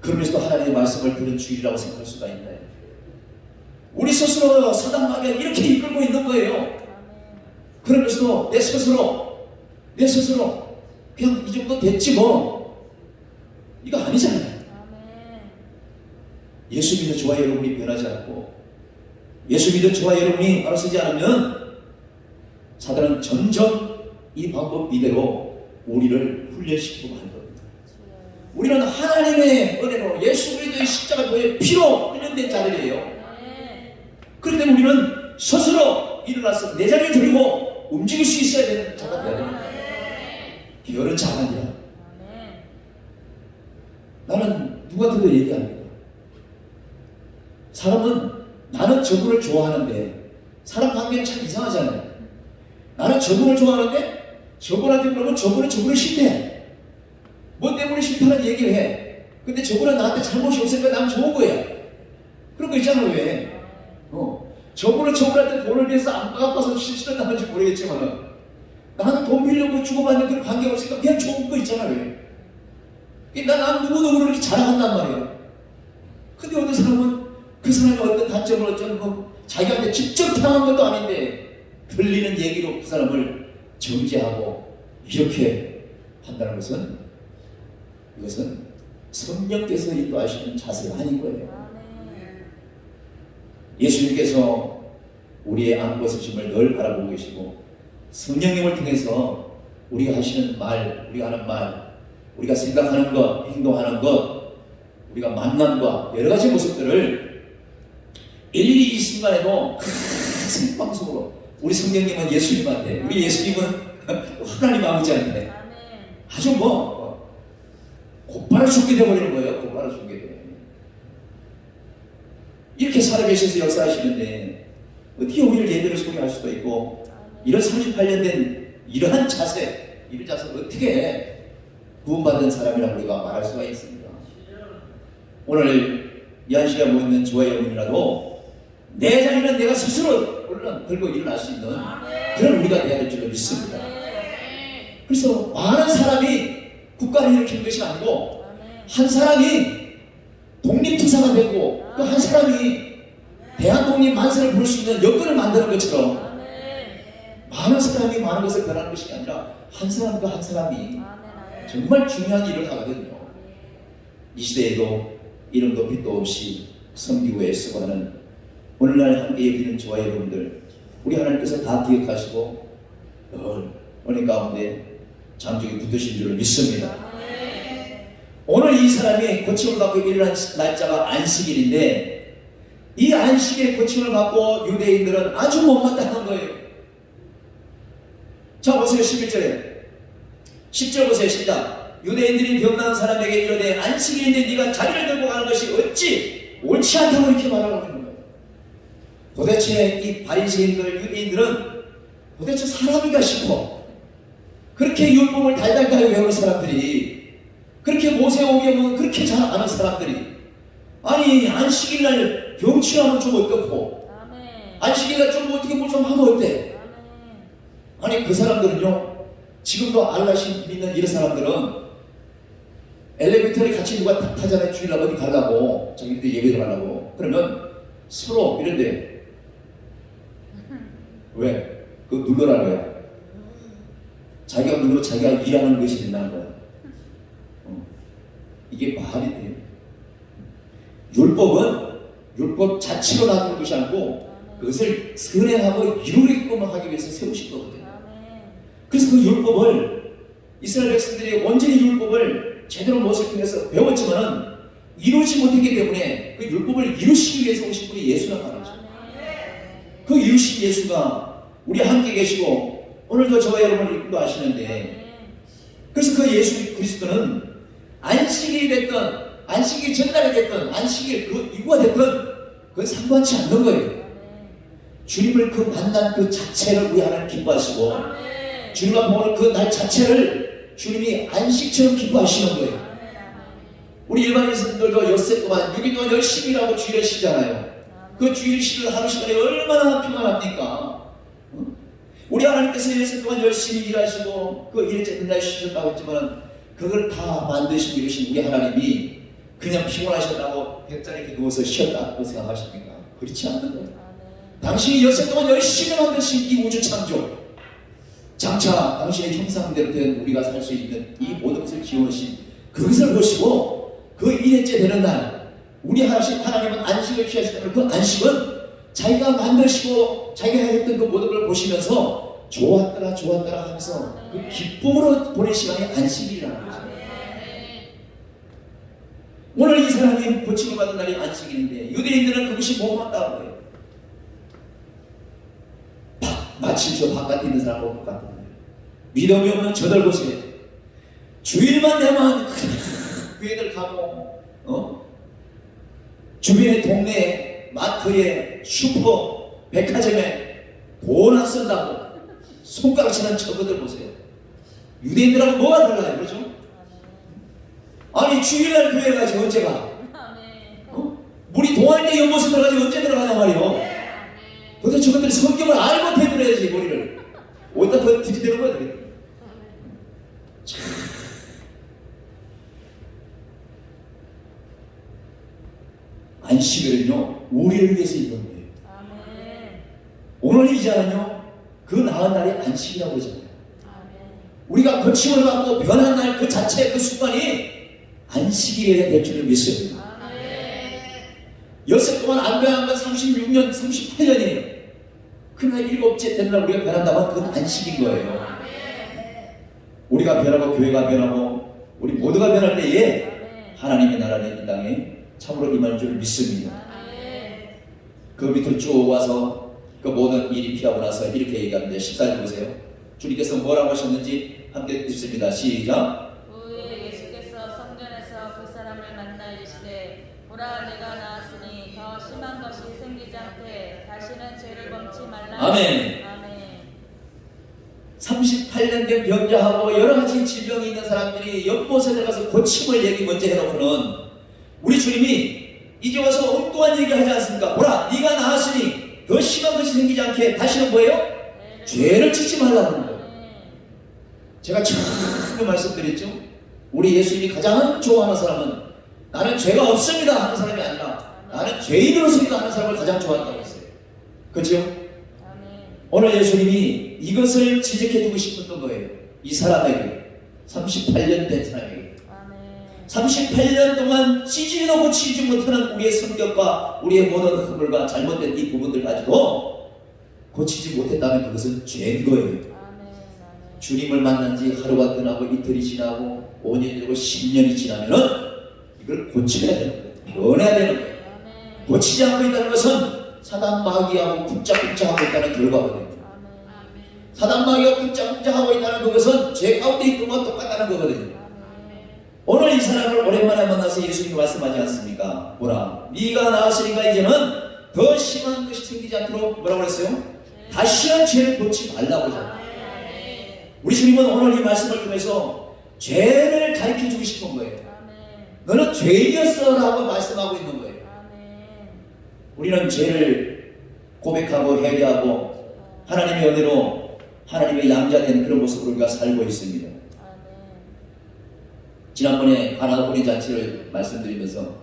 [SPEAKER 1] 그러면서도 하나님의 말씀을 들은 주일이라고 생각할 수가 있나요? 우리 스스로 사단마귀를 이렇게 이끌고 있는 거예요. 그러면서도 내 스스로 그냥 이 정도 됐지 뭐, 이거 아니잖아요. 예수 믿는 저와 여러분이 변하지 않고, 예수 믿는 저와 여러분이 알아서지 않으면 사단은 점점 이 방법 이대로 우리를 훈련시키고 할 겁니다. 우리는 하나님의 은혜로 예수 그리스도의 십자가 도의 피로 훈련된 자들이에요. 그렇기 때문에 우리는 스스로 일어나서 내 자리를 들고 움직일 수 있어야 되는 자가 되어야 됩니다. 게으른 자가 아니라. 나는 누구한테도 얘기합니다. 사람은 나는 저분을 좋아하는데, 사람 관계는 참 이상하잖아요. 나는 저분을 좋아하는데 저분한테 물어보면 저분은 저분을 싫대. 뭐 때문에 싫다는 얘기를 해. 근데 저분은 나한테 잘못이 없으니까 난 좋은 거야. 그런 거 있잖아. 왜? 저분은 저분한테 돈을 위해서 안 갚아서 싫은 나는지 모르겠지만, 나는 돈 빌려고 주고받는 그런 관계가 없으니까 그냥 좋은 거 있잖아. 왜? 난 누구누구를 이렇게 자랑한단 말이야. 근데 어떤 사람은 그 사람의 어떤 단점을 어쩌는 거 자기한테 직접 당한 것도 아닌데 들리는 얘기로 그 사람을 정죄하고 이렇게 한다는 것은, 이것은 성령께서 인도하시는 자세가 아닌 거예요. 예수님께서 우리의 안벗으심을 늘 바라보고 계시고, 성령님을 통해서 우리가 하시는 말, 우리가 하는 말, 우리가 생각하는 것, 행동하는 것, 우리가 만난 것, 여러 가지 모습들을 일일이 이 순간에도 생방송으로, 우리 성령님은 예수님한테, 우리 예수님은 하나님 아버지한테 아주 곧바로 죽게 되어버리는 거예요. 곧바로 죽게 돼요. 이렇게 살아계셔서 역사하시는데 어떻게 우리를 예배로 소개할 수가 있고, 이런 38년 된 이러한 자세, 이런 자세를 어떻게 구원받은 사람이라고 우리가 말할 수가 있습니다. 오늘 이 한 시간 모이는 저와 여러분이라도 내 자리는 내가 스스로 얼른 들고 일어날 수 있는 그런 우리가 되어야 될 줄로 믿습니다. 그래서 많은 사람이 국가를 일으키는 것이 아니고, 한 사람이 독립투사가 되고 또 한 사람이 대한독립 만세를 부를 수 있는 여건을 만드는 것처럼, 많은 사람이 많은 것을 변하는 것이 아니라 한 사람과 한 사람이 정말 중요한 일을 하거든요. 이 시대에도 이름도 빛도 없이 섬기고 애쓰고하는 오늘날 함께 예비는 저와 여러분들, 우리 하나님께서 다 기억하시고 늘 은혜 가운데 장중에 붙드신 줄을 믿습니다. 오늘 이 사람이 고침을 받고 일어난 날짜가 안식일인데, 이 안식일에 고침을 받고 유대인들은 아주 못마땅한 거예요. 자 보세요. 11절에 10절 보세요. 시작. 유대인들이 병난 사람에게 이르되 안식일인데 네가 자리를 들고 가는 것이 어찌 옳지 않다고 이렇게 말하고 있는 거예요. 도대체 이 바리새인들, 유대인들은 도대체 사람인가 싶어. 그렇게 율법을 달달하게 외우는 사람들이, 그렇게 모세오경은 그렇게 잘 아는 사람들이, 아니 안식일날 병치하면 좀 어떻고, 안식일날 좀 어떻게 뭐 좀 하면 어때? 아니 그 사람들은요, 지금도 알라신 믿는 이런 사람들은 엘리베이터를 같이 누가 타잖아요. 주일날 어디 가려고, 자기들 예배를 하려고. 그러면 서로 이런데 왜? 그거 눌러라고요. 자기가 눌러 자기가 일하는 것이 된다는 거야. 이게 말이 돼요. 율법은 율법 자체로 놔두는 것이 아니고 그것을 선행하고 이루게끔 하기 위해서 세우신 거거든요. 그래서 그 율법을 이스라엘 백성들이 온전히 율법을 제대로 무엇을 통해서 배웠지만은 이루지 못했기 때문에 그 율법을 이루시기 위해서 오신 분이 예수란 말이죠. 그 이루신 예수가 우리 함께 계시고 오늘도 저와 여러분을 인도하시는데, 그래서 그 예수 그리스도는 안식일이 됐던, 안식일 전날이 됐던, 안식일 그 이후가 됐던 그건 상관치 않는 거예요. 주님을 그 만난 그 자체를 우리 하나님 기뻐하시고
[SPEAKER 2] 아멘.
[SPEAKER 1] 주님 앞에 오는 그 날 자체를 주님이 안식처럼 기뻐하시는 거예요.
[SPEAKER 2] 아멘.
[SPEAKER 1] 우리 일반 선생들도 엿새 동안 6일 동안 열심히 일하고 주일을 쉬잖아요. 그 주일 쉬는 하루 시간이 얼마나 평안합니까? 우리 하나님께서 엿새 동안 열심히 일하시고 그 일째 그날 쉬셨다고 했지만 그걸 다 만드시고 이러신 우리 하나님이 그냥 피곤하셨다고 벽자리 이렇게 누워서 쉬었다고 생각하십니까? 그렇지 않는 거예요. 당신이 엿새 동안 열심히 만드신 이 우주 창조, 장차 당신의 형상대로 된 우리가 살 수 있는 이 모든 것을 지어오신 그것을 보시고 그 일회째 되는 날 우리 하나님은 안식을 취하셨다는 그 안식은 자기가 만드시고 자기가 했던 그 모든 걸 보시면서 좋았더라 좋았더라 하면서 그 기쁨으로 보낸 시간이 안식일이라는 거죠. 오늘 이 사람이 고침을 받은 날이 안식일인데 유대인들은 그것이 뭐같다는 거예요. 마침 저 바깥에 있는 사람하고 똑같은 거예요. 믿음이 없는 저들 보세요. 주일만 되면 그 애들 가고 주변의 동네 마트에 슈퍼 백화점에 돈 안 쓴다고 손가락 치는 저것들 보세요. 유대인들하고 뭐가 달라요, 그렇죠? 아니 주일날 교회 가지 언제 가? 우리 동아리 때 연못에 들어가지 언제 들어가냐 말이요. 도대체 저것들이 성경을 알고 대들어야지 머리를 어디다 더 뒤집대는 거야 되겠다. 안식을요 우리를 위해서 입은 거예요. 오늘 이자는요 그 나은 날이 안식이라고 그러잖아요. 우리가 고침을 받고 변한 날 그 자체 그 순간이 안식일에 될 줄을 믿어요. 엿새 동안 안 변한 건 36년, 38년이에요. 그날 일곱째 되는 날 우리가 변한다면 그건 안식인 거예요. 우리가 변하고 교회가 변하고 우리 모두가 변할 때에 하나님의 나라는 이 땅에 참으로 임할 줄 믿습니다. 그 밑으로 쭉 와서 그 모든 일이 피하고 나서 이렇게 얘기하는데 14절 보세요. 주님께서 뭐라고 하셨는지 함께 읽습니다. 시작.
[SPEAKER 2] 후에 예수께서 성전에서 그 사람을 만나 이르시되 보라 내가 나았으니 더 심한 것이 생기지 않게 다시는 죄를 범치 말라.
[SPEAKER 1] 아멘.
[SPEAKER 2] 아멘.
[SPEAKER 1] 38년 된 병자하고 여러 가지 질병이 있는 사람들이 연못에 들어가서 고침을 얘기 먼저 해놓고는 우리 주님이 이제 와서 엉뚱한 얘기 하지 않습니까? 보라 네가 나았으니 더 심한 것이 생기지 않게 다시는 뭐예요? 죄를 짓지 말라고 하는 거예요. 제가 처음에 말씀드렸죠. 우리 예수님이 가장 좋아하는 사람은 나는 죄가 없습니다 하는 사람이 아니라 나는 죄인으로서 하는 사람을 가장 좋아한다고 했어요. 그렇죠? 오늘 예수님이 이것을 지적해주고 싶었던 거예요. 이 사람에게 38년 된 사람에게 38년 동안 찌질도 고치지 못하는 우리의 성격과 우리의 모든 허물과 잘못된 이 부분들 가지고 고치지 못했다면 그것은 죄인 거예요. 주님을 만난 지 하루가 지나고 이틀이 지나고 5년이 되고 10년이 지나면은 이걸 고쳐야 되는 거예요. 변해야 되는 거예요. 고치지 않고 있다는 것은 사단 마귀하고 굽자굽자하고 있다는 결과거든요. 사단 마귀가 굽자굽자하고 있다는 그것은 죄 가운데 있는 것과 똑같다는 거거든요. 오늘 이 사람을 오랜만에 만나서 예수님이 말씀하지 않습니까? 보라 네가 나았으니까 이제는 더 심한 것이 생기지 않도록 뭐라고 그랬어요? 다시는 죄를 범치 말라고 하잖아요. 우리 주님은 오늘 이 말씀을 통해서 죄를 가르쳐주고 싶은 거예요. 너는 죄인이었어 라고 말씀하고 있는 거예요. 우리는 죄를 고백하고 회개하고 하나님의 은혜로 하나님의 양자된 그런 모습으로 우리가 살고 있습니다. 지난번에 가나다 혼인 잔치를 말씀드리면서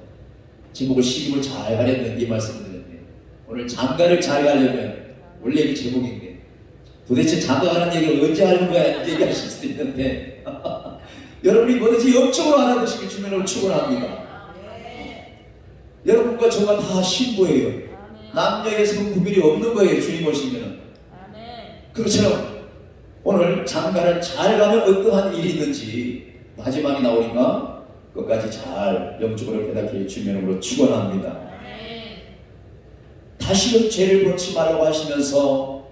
[SPEAKER 1] 제목을 시집을 잘 가려면 이 말씀을 드렸는데 오늘 장가를 잘 가려면 원래 이 제목인데 도대체 장가가는 얘기를 언제 하는 거야 얘기하실 수도 있는데 여러분이 뭐든지 영적으로 알아두시길 주님으로 축원합니다. 여러분과 저가 다 신부예요. 남녀의 성구별이 없는 거예요. 주님 오시면. 그렇죠. 오늘 장가를 잘 가면 어떠한 일이 있는지 마지막에 나오니까 끝까지 잘 영적으로 깨닫게 주님으로 축원합니다. 다시는 죄를 범치 말라고 하시면서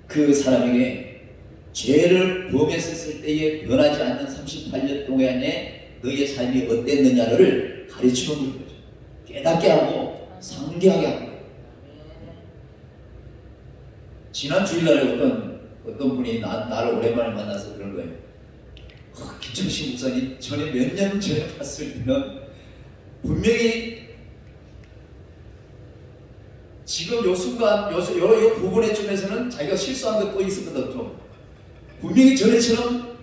[SPEAKER 1] 그 사람에게 죄를 범했을 때에 변하지 않는 38년 동안에 너의 삶이 어땠느냐를 가르치는 거죠. 깨닫게 하고 상기하게 하고 지난 주일날에 어떤 분이 나를 오랜만에 만나서 그런 거예요. 김정식 목사님 전에 몇 년 전에 봤을 때는 분명히 지금 요 순간 요 부분에 쪽에서는 자기가 실수한 것도 있었거든. 좀 분명히 전에처럼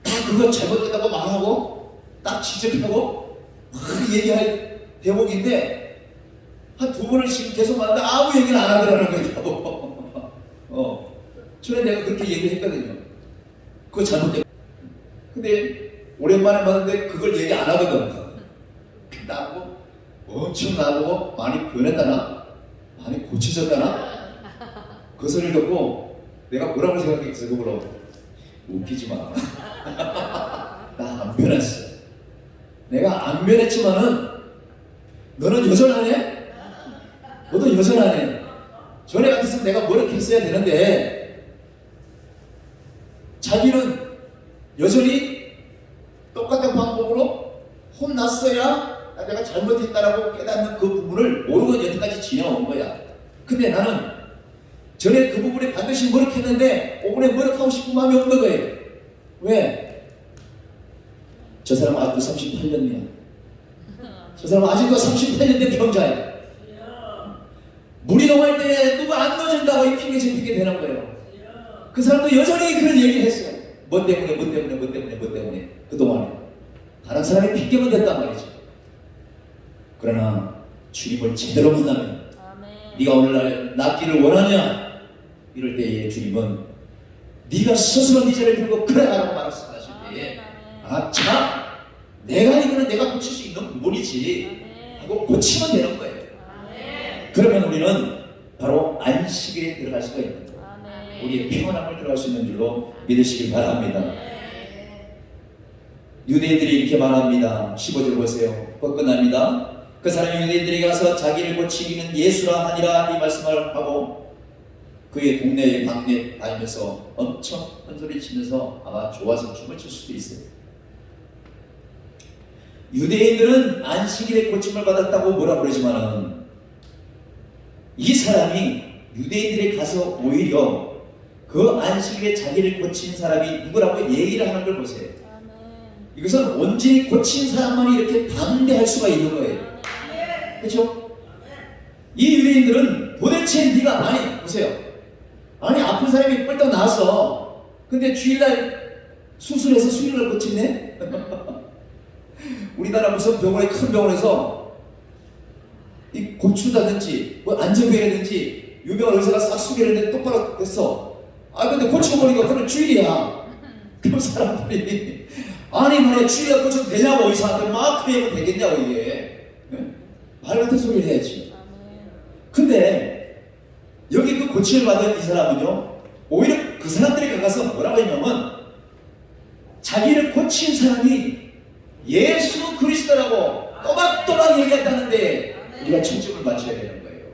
[SPEAKER 1] 다 그거 잘못됐다고 말하고 딱 지적하고 막 얘기할 대목인데 한 두 번을 지금 계속 말하는데 아무 얘기를 안 하더라는 거예요. 전에 내가 그렇게 얘기했거든요. 그거 잘못됐고. 근데 오랜만에 봤는데 그걸 얘기 안 하거든. 나보고 엄청 나보고 많이 변했다나? 많이 고쳐졌다나? 그 소리를 듣고 내가 뭐라고 생각했어. 그걸로 웃기지 마. 나 안 변했어. 내가 안 변했지만은 너는 여전하네? 너도 여전하네. 전에 같았으면 내가 뭐라고 했어야 되는데 자기는 여전히 똑같은 방법으로 혼났어야 내가 잘못했다라고 깨닫는 그 부분을 모르고 여태까지 지내온 거야. 근데 나는 전에 그 부분에 반드시 머쓱했는데 이번에 머쓱하고 싶은 마음이 없는 거예요. 왜? 저 사람 아직도 38년이야. 저 사람 아직도 38년 된 병자야. 물이 넘어갈 때 누가 안 넣어준다고 이 핑계 짚히게 되는 거예요. 그 사람도 여전히 그런 얘기를 했어요. 뭐 때문에 그동안에 다른 사람이 핑계만 됐단 말이죠. 그러나 주님을 제대로 만나면 네가 오늘날 낫기를 원하냐? 이럴 때에 주님은 네가 스스로 네 죄를 들고 그래 라고 말씀하실 때에 아 참 내가 이거는 내가 고칠 수 있는 부분이지 하고 고치면 되는 거예요. 그러면 우리는 바로 안식에 들어갈 수가 있는 거예요. 우리의 평안함을 들어갈 수 있는 줄로 믿으시길 바랍니다. 유대인들이 이렇게 말합니다. 15절 보세요. 곧 끝납니다. 그 사람이 유대인들에게 가서 자기를 고치기는 예수라 하니라 이 말씀을 하고 그의 동네에 방에 다니면서 엄청 큰소리 치면서 아마 좋아서 춤을 출 수도 있어요. 유대인들은 안식일에 고침을 받았다고 뭐라 그러지만은 이 사람이 유대인들에 가서 오히려 그 안식일에 자기를 고친 사람이 누구라고 얘기를 하는 걸 보세요. 이것은 온전히 고친 사람만이 이렇게 담대할 수가 있는 거예요. 그렇죠? 이 유대인들은 도대체 네가 아니 보세요. 아니 아픈 사람이 뻘떡 나왔어. 근데 주일날 수술해서 수일날 고치네? 우리나라 무슨 병원에 큰 병원에서 이 고추다든지 뭐 안전병이라든지 유명한 의사가 싹 수술했는데 똑바로 됐어. 아 근데 고쳐보니까 그건 주일이야. 그럼 사람들이 아니 말이야 주일날 고쳐도 되냐고 의사한테 막 그러면 되겠냐고 이게 말 같은 소리를 해야지. 근데 여기 그 고침을 받은 이 사람은요 오히려 그 사람들에게 가서 뭐라고 했냐면 자기를 고친 사람이 예수 그리스도라고 또박또박 얘기했다는데 우리가 초점을 맞춰야 되는 거예요.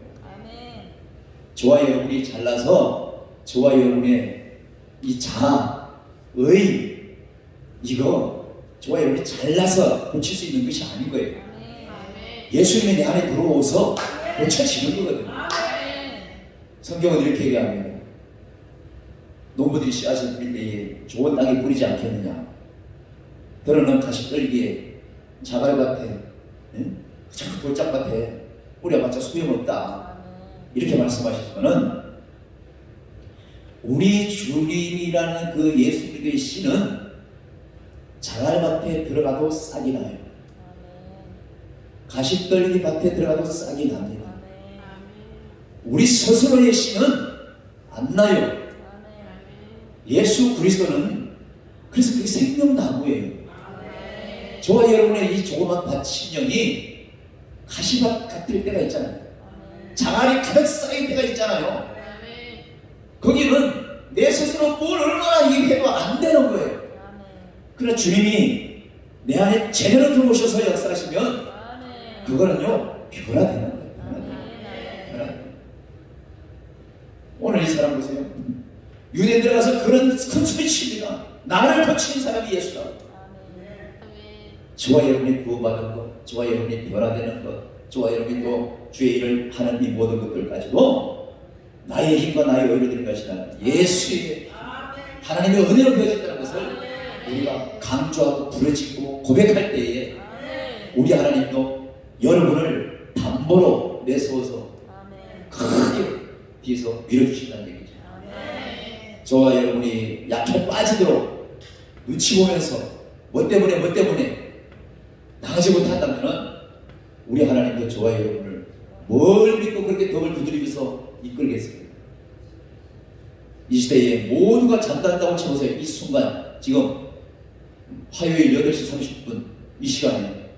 [SPEAKER 1] 저와 여러분이 잘나서 저와 여러분의 이 자의 이거 저와 여러분이 잘나서 고칠 수 있는 것이 아닌 거예요. 예수님이 내 안에 들어오서 고쳐지는 거거든요. 성경은 이렇게 얘기합니다. 농부들이 씨앗을 뿌릴 때에 좋은 땅에 뿌리지 않겠느냐. 들어는 가시떨기에 자갈밭에 돌짝밭에 뿌려봤자 소용없다. 이렇게 말씀하시지만은 우리 주님이라는 그 예수 그리스도의 씨는 자갈밭에 들어가도 싹이 나요. 가시떨기 밭에 들어가도 싹이 납니다. 우리 스스로의 씨는 안 나요. 예수 그리스도는 그래서 그게 생명나무예요. 저와 여러분의 이 조그만 밭 심령이 가시밭 같을 때가 있잖아요. 자갈이 가득 쌓일 때가 있잖아요. 거기는 내 스스로 뭘 얼마나 얘기해도 안 되는 거예요. 그러나 주님이 내 안에 제대로 들어오셔서 역사하시면 그거는요 변화되는 거예요. 오늘 이 사람 보세요. 유대인들 가서 그런 큰 소리 칩니다. 나를 고친 사람이 예수다. 저와 여러분이 구원받은 것, 저와 여러분이 변화되는 것, 저와 여러분이 또 주의 일을 하는 이 모든 것들까지도 나의 힘과 나의 의로 되는 것이 아니라 예수의 하나님의 은혜로 되어졌다는 것을 우리가 강조하고 부르짖고 고백할 때에 우리 하나님도 여러분을 담보로 내세워서 크게 뒤에서 밀어주신다는 얘기죠. 저와 여러분이 약해 빠지도록 눈치 보면서 뭐 때문에 나가지 못한다면 우리 하나님도 저와 여러분을 뭘 믿고 그렇게 덕을 두드리면서 이끌겠습니까? 이 시대에 모두가 잠깐다고 쳐보세요. 이 순간 지금 화요일 8시 30분 이 시간에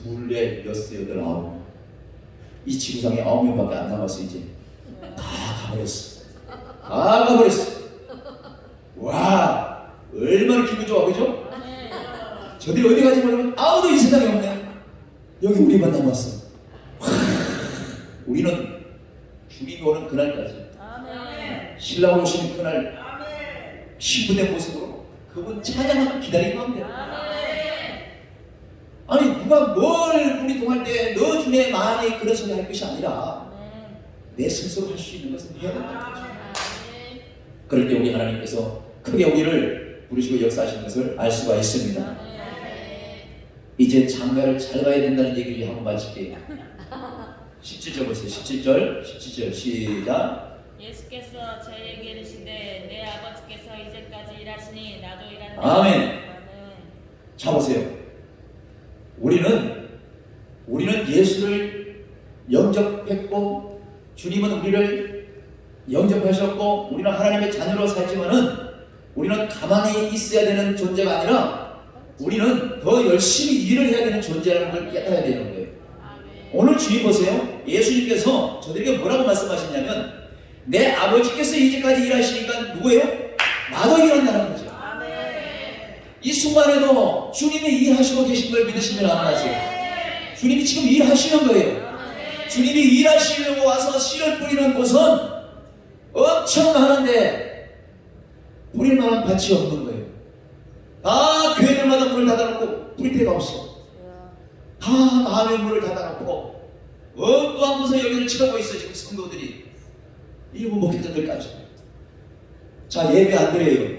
[SPEAKER 1] 둘, 넷, 여섯, 여덟, 아홉 이 지구상에 9명밖에 안 남았어. 이제 다 가버렸어. 다 가버렸어. 와 얼마나 기분 좋아 그죠? 저들이 어디 가지 모르면 아무도 이 세상에 없네. 여기 우리만 남았어. 우리는 주님이 오는 그날까지 신랑 오시는 그날 신부된 모습으로 그분 찬양하고 기다리기만 합니다. 아니 누가 뭘 우리 동할 때 너 중에 많이 그런 소리 할 것이 아니라 내 스스로 할 수 있는 것은 해야 된다는 거죠. 그럴 때 우리 하나님께서 크게 우리를 부르시고 역사하시는 것을 알 수가 있습니다. 이제 장가를 잘 가야 된다는 얘기를 한번 마칠게요. 17절 보세요. 17절 시작.
[SPEAKER 2] 예수께서 저에게 이르시되 내 아버지께서 이제까지 일하시니 나도 일하노라.
[SPEAKER 1] 아멘. 자 보세요. 우리는 예수를 영접했고 주님은 우리를 영접하셨고 우리는 하나님의 자녀로 살지만은 우리는 가만히 있어야 되는 존재가 아니라 우리는 더 열심히 일을 해야 되는 존재라는 걸 깨달아야 되는 거예요. 오늘 주님 보세요. 예수님께서 저들에게 뭐라고 말씀하셨냐면 내 아버지께서 이제까지 일하시니까 누구예요? 나도 일한다는 거죠. 이 순간에도 주님이 일하시고 계신 걸 믿으시면 안 하세요? 주님이 지금 일하시는 거예요. 주님이 일하시려고 와서 씨를 뿌리는 곳은 엄청 많은데 뿌릴 만한 밭이 없는 거예요. 다 교회들마다 문을 닫아놓고 뿌릴 데가 없어. 다 마음의 문을 닫아놓고 엉뚱한 곳에 여기를 치러고 있어. 지금 성도들이 일부 목회자들까지. 자 예배 안 드려요.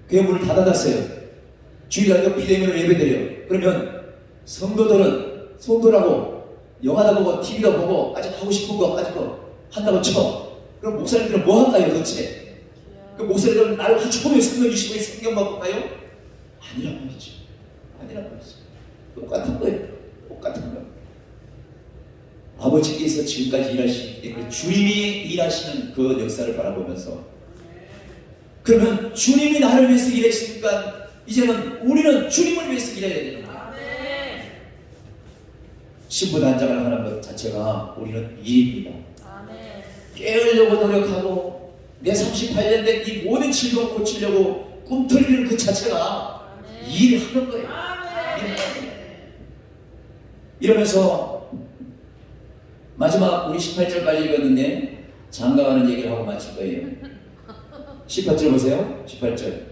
[SPEAKER 1] 교회 문을 닫아놨어요. 주일날도 비대면으로 예배드려요. 그러면 성도들은 성도라고 영화도 보고 TV도 보고 아직 하고 싶은 거 가지고 한다고 쳐. 그럼 목사님들은 뭐 할까요 도대체? 그 목사님들은 나를 한 초에 성경 주시고 성경만 볼까요? 아니란 말이죠. 아니란 말이죠. 똑같은 거예요. 똑같은 거예요. 아버지께서 지금까지 일하시기 때문에 주님이 일하시는 그 역사를 바라보면서 그러면 주님이 나를 위해서 일했으니까 이제는 우리는 주님을 위해서 일해야 되는 거예요. 신부 단장을 하는 것 자체가 우리는 일입니다. 깨우려고 노력하고 내 38년 된 이 모든 질병 고치려고 꿈틀리는 그 자체가 일하는 거예요. 이러면서 마지막 우리 18절까지 읽었는데 장가가는 얘기를 하고 마칠 거예요. 18절 보세요. 18절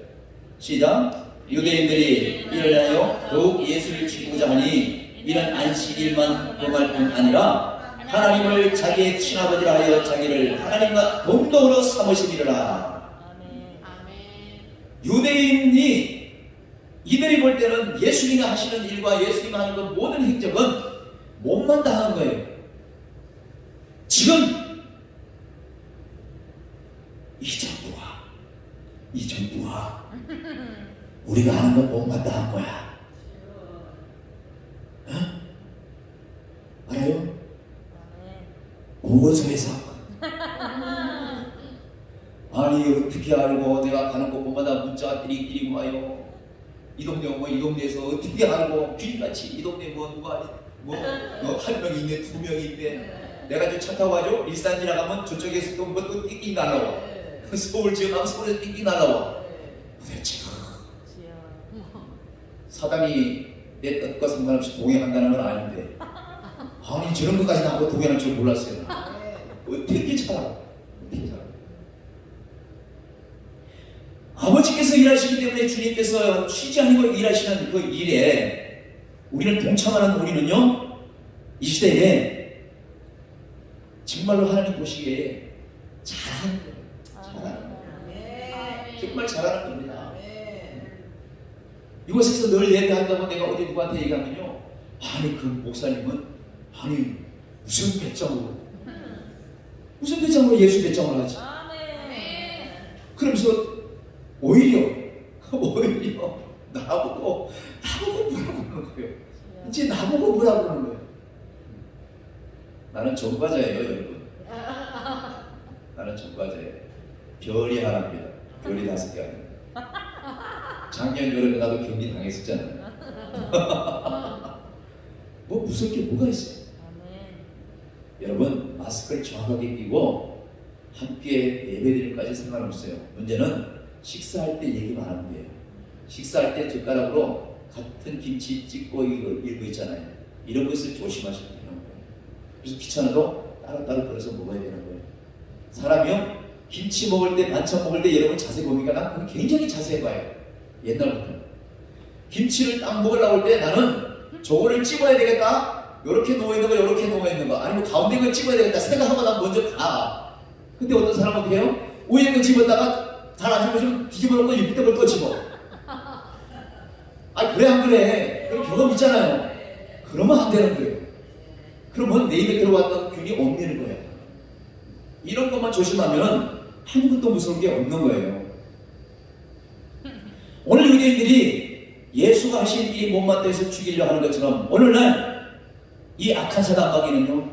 [SPEAKER 1] 시작. 유대인들이 이를 하여 더욱 예수를 죽이고자 하니 이런 안식일만 범할 뿐 아니라 하나님을 자기의 친아버지라 하여 자기를 하나님과 동등으로 삼으시리라. 유대인이 이들이 볼 때는 예수님이 하시는 일과 예수님이 하는 그 모든 행적은 못마땅한 거예요. 지금 이 정부와 우리가 하는 건 못마땅한 거야. 어? 알아요? 보건소에서 아니 어떻게 알고 내가 가는 곳마다 문자가 띠리띠리 와요. 이 동네 뭐 이 동네에서 어떻게 알고 귀같이 이 동네 뭐 누가 한 명이 있네 두 명이 있네. 내가 저 차 타고 가죠. 일산 지나가면 저쪽에서 또 뭐 띵띵 날라와. 서울 지나가면 서울에서 띵띵 날라와. 도대체 사단이 내 뜻과 상관없이 동행한다는 건 아닌데 아니 저런 것까지 나하고 동행할 줄 몰랐어요. 어떻게 살아? 아버지께서 일하시기 때문에 주님께서 쉬지 않고 일하시는 그 일에 우리는 동참하는 우리는요 이 시대에 정말로 하나님 보시기에 정말 잘하는 겁니다. 이곳에서 늘 얘기한다고 내가 어디 누구한테 얘기하면요, 아니 그 목사님은 아니 무슨 배짱으로 예수 배짱을 하지? 그러면서 오히려 나보고 뭐라고 하는 거예요. 이제 나보고 뭐라고 하는 거예요. 나는 전과자예요, 여러분. 나는 전과자예요. 별이 하나입니다. 별이 5개 아닙니다. 작년 여름에 나도 격리 당했었잖아요. 뭐 무섭게 뭐가 있어요. 여러분, 마스크를 정확하게 끼고 함께 예배드림까지 상관없어요. 문제는 식사할 때 얘기만 하는 거예요. 식사할 때 젓가락으로 같은 김치 찍고 이거 있잖아요. 이런 것을 조심하셔야 되는 거예요. 그래서 귀찮아도 따로따로 걸어서 먹어야 되는 거예요. 사람이요, 김치 먹을 때, 반찬 먹을 때 여러분 자세히 보니까 난 그거 굉장히 자세히 봐요. 옛날부터. 김치를 딱 먹으려고 할 때 나는 저거를 찍어야 되겠다. 요렇게 누워있는 거, 요렇게 누워있는 거. 아니면 가운데 거 찍어야 되겠다. 생각하고 난 먼저 가. 근데 어떤 사람은 어떻게 해요? 위에 거 집었다가 잘 안 집어주면 뒤집어 놓고 밑에 걸 또 집어. 아, 그래 안 그래? 그런 경험 있잖아요. 그러면 안 되는 거예요. 그러면 내 입에 들어왔던 균이 옮기는 거예요. 이런 것만 조심하면 아무것도 무서운 게 없는 거예요. 오늘 유대인들이 예수가 하신 이 못마땅해서 죽이려 하는 것처럼 오늘날 이 악한 사단 마귀는요,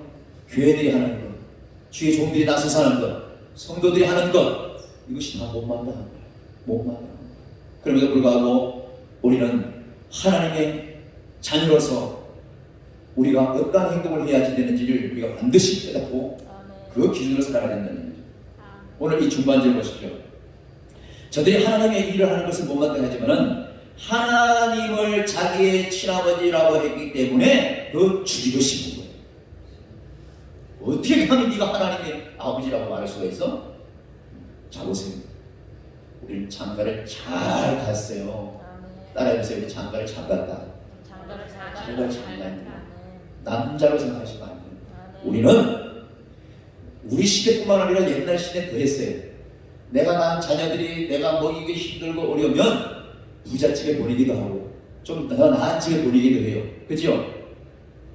[SPEAKER 1] 교회들이 하는 것, 주의 종들이 나서서 하는 것, 성도들이 하는 것, 이것이 다 못마땅한 거예요. 못마땅한 거예요. 그럼에도 불구하고 우리는 하나님의 자녀로서 우리가 어떠한 행동을 해야지 되는지를 우리가 반드시 깨닫고 그 기준으로 살아가야 된다는 거죠. 오늘 이 중반절 보십시오. 저들이 하나님의 일을 하는 것은 못마땅하지만은 하나님을 자기의 친아버지라고 했기 때문에 그 죽이고 싶은 거예요. 어떻게 하면 네가 하나님의 아버지라고 말할 수가 있어? 자 보세요. 우리는 장가를 잘 갔어요. 따라해보세요. 우리 장가를 잘 갔다. 장가를 잘 갔다. 남자로 생각하시면 안 돼요. 우리는 우리 시대뿐만 아니라 옛날 시대 더 했어요. 내가 낳은 자녀들이 내가 먹이기 힘들고 어려우면 부잣집에 보내기도 하고 좀 더 나은 집에 보내기도 해요. 그죠?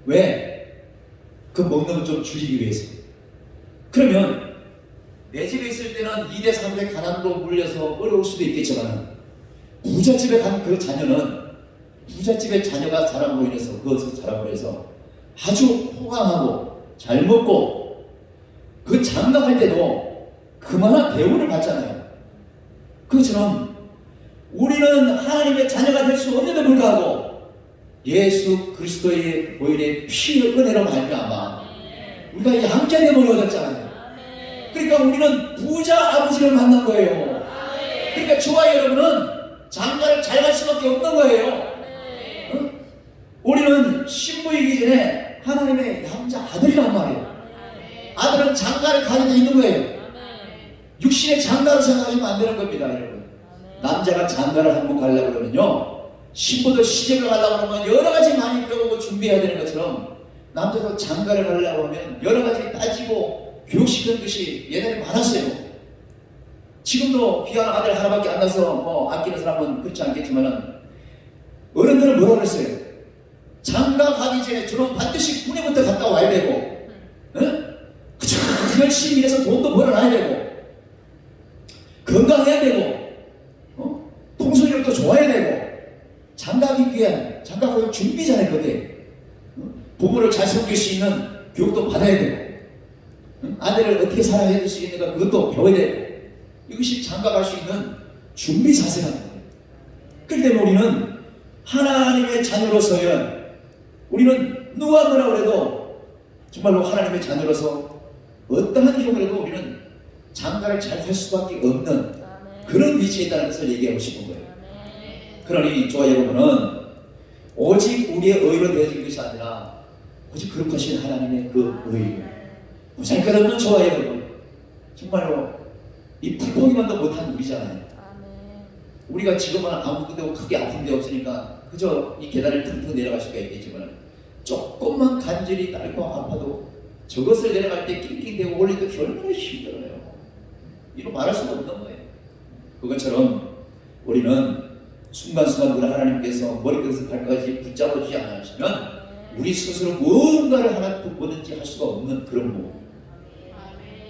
[SPEAKER 1] 왜? 그 먹는 걸 좀 줄이기 위해서. 그러면 내 집에 있을 때는 2대 3대 가난으로 물려서 어려울 수도 있겠지만 부잣집에 간 그 자녀는 부잣집의 자녀가 자람으로 인해서 그것을 자람으로 해서 아주 호강하고 잘 먹고 그 장가갈 때도 그만한 대우를 받잖아요. 그것처럼 우리는 하나님의 자녀가 될 수 없는데도 불구하고 예수 그리스도의 보혈의 피의 은혜로 말미암아 우리가 양자의 몸을 얻었잖아요. 그러니까 우리는 부자 아버지를 만난 거예요. 그러니까 저와 여러분은 장가를 잘 갈 수밖에 없는 거예요. 우리는 신부이기 전에 하나님의 양자 아들이란 말이에요. 아들은 장가를 가게 돼 있는 거예요. 육신의 장가로 생각하시면 안 되는 겁니다, 여러분. 남자가 장가를 한번 가려고 그러면요, 신부도 시집을 가려고 그러면 여러 가지 많이 배우고 준비해야 되는 것처럼 남자도 장가를 가려고 하면 여러 가지 따지고 교육시키는 것이 예전에 많았어요. 지금도 귀한 아들 하나밖에 안 나서 뭐 아끼는 사람은 그렇지 않겠지만은 어른들은 뭐라 그랬어요? 장가 가기 전에 저는 반드시 군에부터 갔다 와야 되고, 그 열심히 일해서 돈도 벌어놔야 되고, 건강해야 되고, 통솔력도 좋아야 되고, 장가하기 위한 장가하기 준비 잘했거든. 부모를 잘 섬길 수 있는 교육도 받아야 되고, 아들을 어떻게 사랑해야 될 수 있는가 그것도 배워야 되고, 이것이 장가갈 수 있는 준비 자세라는 거예요. 그렇기 때문에 우리는 하나님의 자녀로서야 우리는 누가 뭐라 그래도 정말로 하나님의 자녀로서 어떠한 경우라도 우리는 장가를 잘 할 수밖에 없는 그런 위치에 있다는 것을 얘기하고 싶은 거예요. 그러니 저와 여러분은 오직 우리의 의로 되어진 것이 아니라 오직 거룩하신 하나님의 그 의, 보잘것없는 저와 여러분, 정말로 이 풀포기만도 못한 우리잖아요. 우리가 지금은 아무것도 크게 아픈 데 없으니까 그저 이 계단을 퉁퉁 내려갈 수가 있겠지만 조금만 간절히 딸고 아파도 저것을 내려갈 때 낑낑대고 올릴 때 얼마나 힘들어요. 이로 말할 수가 없는 거예요. 그것처럼 우리는 순간순간 하나님께서 머리끝에서 발까지 붙잡아주지 않으시면 우리 스스로 뭔가를 하나 뭐든지 할 수가 없는 그런 몸.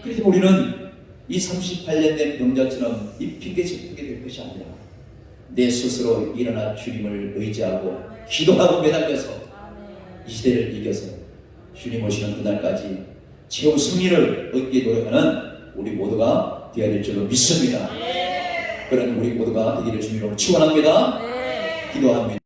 [SPEAKER 1] 그래서 우리는 이 38년 된 병자처럼 이 핑계 짚게 될 것이 아니라 내 스스로 일어나 주님을 의지하고 기도하고 매달려서 이 시대를 이겨서 주님 오시는 그날까지 최후 승리를 얻기 노력하는 우리 모두가 되어야 될 줄로 믿습니다. 그런 우리 모두가 되기를 주님으로 축원합니다. 기도합니다.